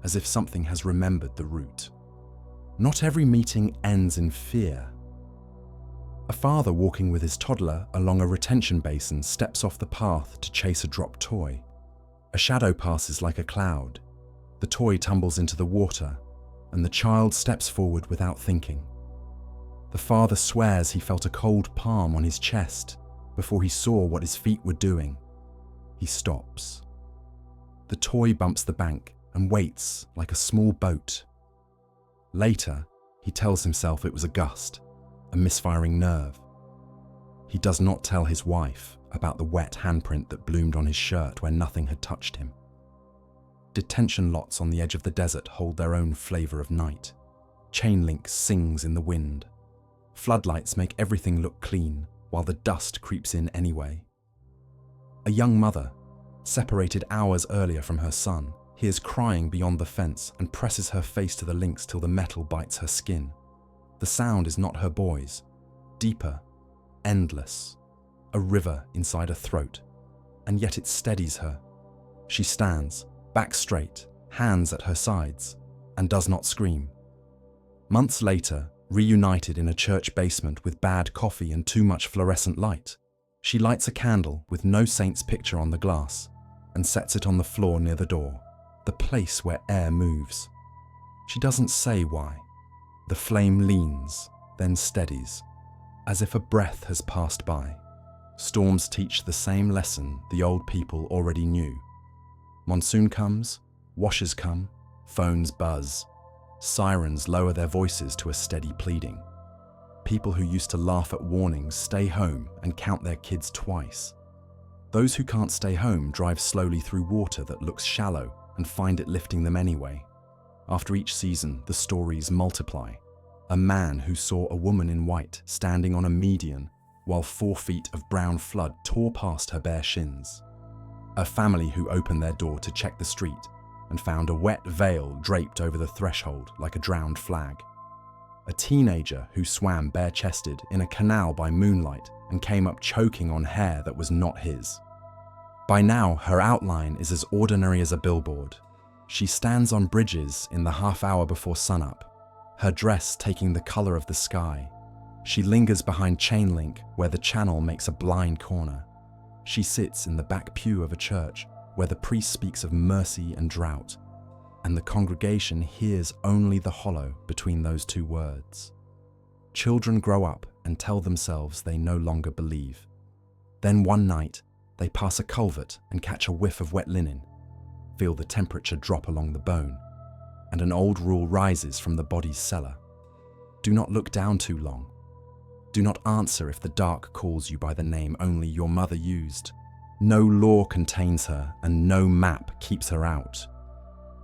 as if something has remembered the route. Not every meeting ends in fear. A father walking with his toddler along a retention basin steps off the path to chase a dropped toy. A shadow passes like a cloud. The toy tumbles into the water, and the child steps forward without thinking. The father swears he felt a cold palm on his chest before he saw what his feet were doing. He stops. The toy bumps the bank and waits like a small boat. Later, he tells himself it was a gust, a misfiring nerve. He does not tell his wife about the wet handprint that bloomed on his shirt where nothing had touched him. Detention lots on the edge of the desert hold their own flavor of night. Chain link sings in the wind. Floodlights make everything look clean, while the dust creeps in anyway. A young mother, separated hours earlier from her son, hears crying beyond the fence and presses her face to the links till the metal bites her skin. The sound is not her boys. Deeper, endless, a river inside her throat, and yet it steadies her. She stands, back straight, hands at her sides, and does not scream. Months later, reunited in a church basement with bad coffee and too much fluorescent light, she lights a candle with no saint's picture on the glass and sets it on the floor near the door, the place where air moves. She doesn't say why. The flame leans, then steadies, as if a breath has passed by. Storms teach the same lesson the old people already knew. Monsoon comes, washes come, phones buzz. Sirens lower their voices to a steady pleading. People who used to laugh at warnings stay home and count their kids twice. Those who can't stay home drive slowly through water that looks shallow and find it lifting them anyway. After each season, the stories multiply. A man who saw a woman in white standing on a median while 4 feet of brown flood tore past her bare shins. A family who opened their door to check the street and found a wet veil draped over the threshold like a drowned flag. A teenager who swam bare-chested in a canal by moonlight and came up choking on hair that was not his. By now, her outline is as ordinary as a billboard. She stands on bridges in the half hour before sunup, her dress taking the color of the sky. She lingers behind chain link where the channel makes a blind corner. She sits in the back pew of a church where the priest speaks of mercy and drought, and the congregation hears only the hollow between those two words. Children grow up and tell themselves they no longer believe. Then one night, they pass a culvert and catch a whiff of wet linen, feel the temperature drop along the bone, and an old rule rises from the body's cellar. Do not look down too long. Do not answer if the dark calls you by the name only your mother used. No law contains her, and no map keeps her out.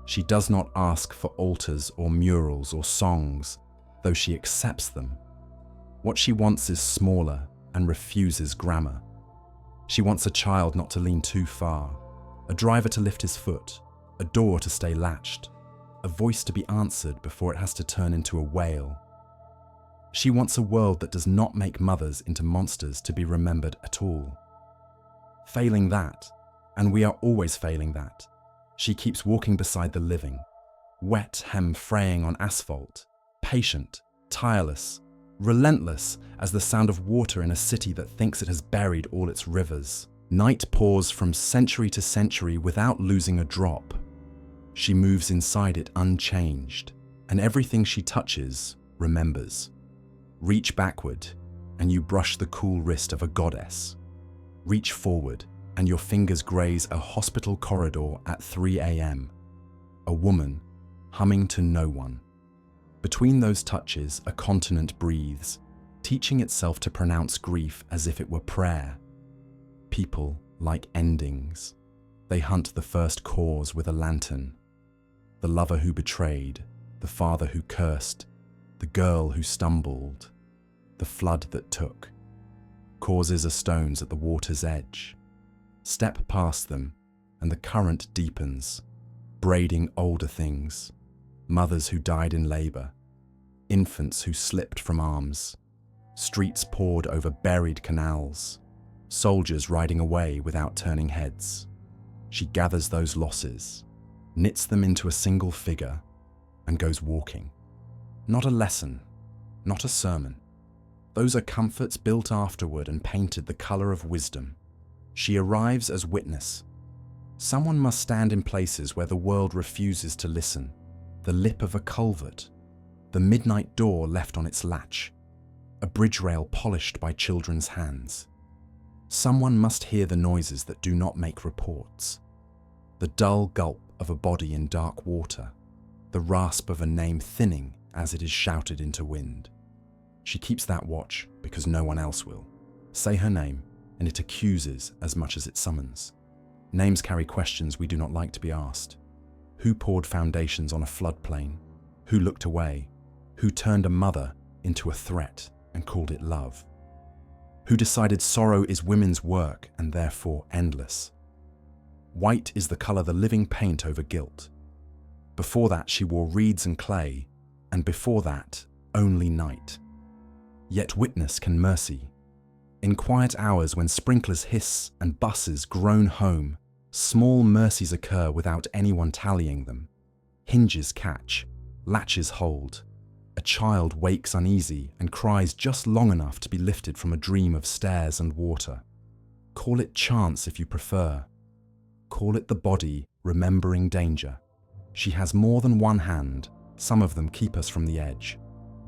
She does not ask for altars or murals or songs, though she accepts them. What she wants is smaller and refuses grammar. She wants a child not to lean too far, a driver to lift his foot, a door to stay latched, a voice to be answered before it has to turn into a wail. She wants a world that does not make mothers into monsters to be remembered at all. Failing that, and we are always failing that, she keeps walking beside the living, wet hem fraying on asphalt, patient, tireless, relentless as the sound of water in a city that thinks it has buried all its rivers. Night pours from century to century without losing a drop. She moves inside it unchanged, and everything she touches remembers. Reach backward, and you brush the cool wrist of a goddess. Reach forward, and your fingers graze a hospital corridor at 3 a.m. A woman, humming to no one. Between those touches, a continent breathes, teaching itself to pronounce grief as if it were prayer. People like endings. They hunt the first cause with a lantern. The lover who betrayed, the father who cursed, the girl who stumbled, the flood that took. Causes are stones at the water's edge. Step past them, and the current deepens, braiding older things. Mothers who died in labor, infants who slipped from arms, streets poured over buried canals, soldiers riding away without turning heads. She gathers those losses, knits them into a single figure, and goes walking. Not a lesson, not a sermon. Those are comforts built afterward and painted the color of wisdom. She arrives as witness. Someone must stand in places where the world refuses to listen. The lip of a culvert, the midnight door left on its latch, a bridge rail polished by children's hands. Someone must hear the noises that do not make reports. The dull gulp of a body in dark water, the rasp of a name thinning as it is shouted into wind. She keeps that watch because no one else will. Say her name, and it accuses as much as it summons. Names carry questions we do not like to be asked. Who poured foundations on a floodplain? Who looked away? Who turned a mother into a threat and called it love? Who decided sorrow is women's work and therefore endless? White is the color the living paint over guilt. Before that she wore reeds and clay, and before that, only night. Yet witness can mercy. In quiet hours when sprinklers hiss and buses groan home, small mercies occur without anyone tallying them. Hinges catch, latches hold. A child wakes uneasy and cries just long enough to be lifted from a dream of stairs and water. Call it chance if you prefer. Call it the body remembering danger. She has more than one hand, some of them keep us from the edge.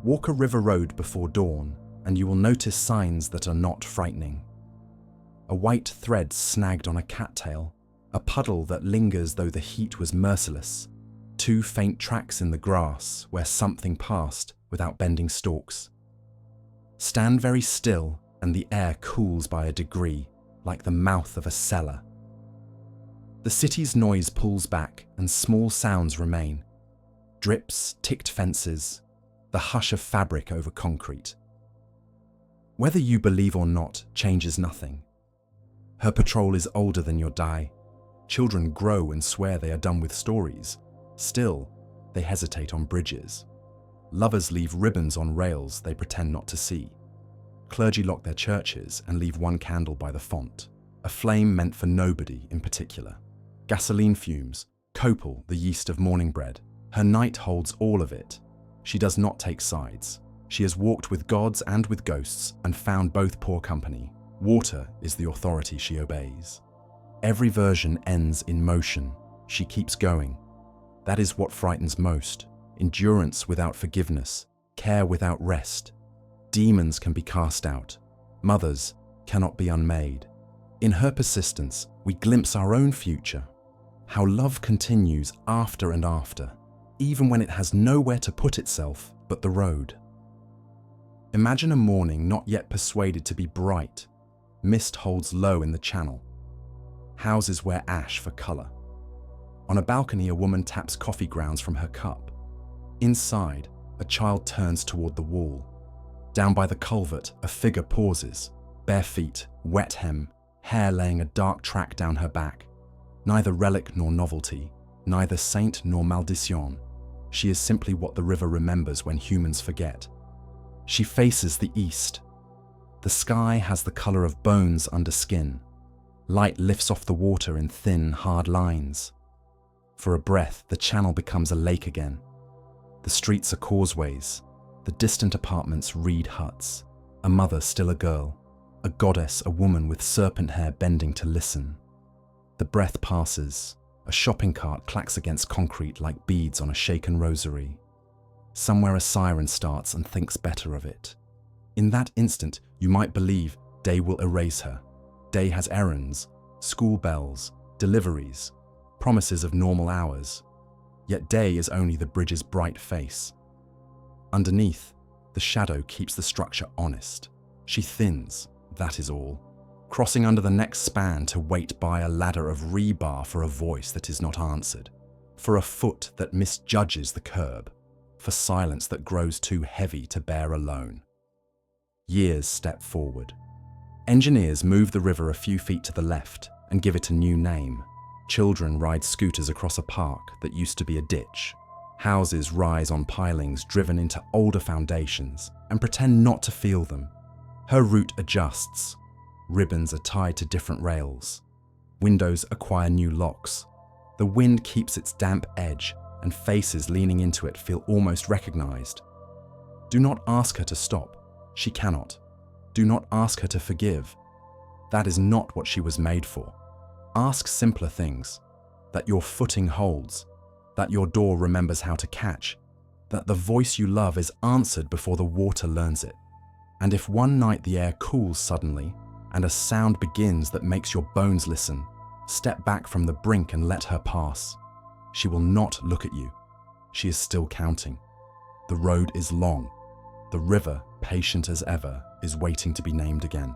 Walk a river road before dawn, and you will notice signs that are not frightening. A white thread snagged on a cattail, a puddle that lingers though the heat was merciless, 2 faint tracks in the grass where something passed without bending stalks. Stand very still, and the air cools by a degree, like the mouth of a cellar. The city's noise pulls back, and small sounds remain. Drips, ticked fences, the hush of fabric over concrete. Whether you believe or not changes nothing. Her patrol is older than your die. Children grow and swear they are done with stories. Still, they hesitate on bridges. Lovers leave ribbons on rails they pretend not to see. Clergy lock their churches and leave one candle by the font, a flame meant for nobody in particular. Gasoline fumes, copal, the yeast of morning bread. Her night holds all of it. She does not take sides. She has walked with gods and with ghosts and found both poor company. Water is the authority she obeys. Every version ends in motion. She keeps going. That is what frightens most. Endurance without forgiveness, care without rest. Demons can be cast out. Mothers cannot be unmade. In her persistence, we glimpse our own future. How love continues after and after, even when it has nowhere to put itself but the road. Imagine a morning not yet persuaded to be bright. Mist holds low in the channel. Houses wear ash for colour. On a balcony, a woman taps coffee grounds from her cup. Inside, a child turns toward the wall. Down by the culvert, a figure pauses, bare feet, wet hem, hair laying a dark track down her back. Neither relic nor novelty, neither saint nor maldition. She is simply what the river remembers when humans forget. She faces the east. The sky has the colour of bones under skin. Light lifts off the water in thin, hard lines. For a breath, the channel becomes a lake again. The streets are causeways. The distant apartments reed huts. A mother still a girl. A goddess, a woman with serpent hair bending to listen. The breath passes. A shopping cart clacks against concrete like beads on a shaken rosary. Somewhere a siren starts and thinks better of it. In that instant, you might believe day will erase her. Day has errands, school bells, deliveries, promises of normal hours. Yet day is only the bridge's bright face. Underneath, the shadow keeps the structure honest. She thins, that is all, crossing under the next span to wait by a ladder of rebar for a voice that is not answered, for a foot that misjudges the curb, for silence that grows too heavy to bear alone. Years step forward. Engineers move the river a few feet to the left and give it a new name. Children ride scooters across a park that used to be a ditch. Houses rise on pilings driven into older foundations and pretend not to feel them. Her route adjusts. Ribbons are tied to different rails. Windows acquire new locks. The wind keeps its damp edge, and faces leaning into it feel almost recognized. Do not ask her to stop. She cannot. Do not ask her to forgive. That is not what she was made for. Ask simpler things. That your footing holds. That your door remembers how to catch. That the voice you love is answered before the water learns it. And if one night the air cools suddenly, and a sound begins that makes your bones listen, step back from the brink and let her pass. She will not look at you. She is still counting. The road is long. The river, patient as ever, is waiting to be named again.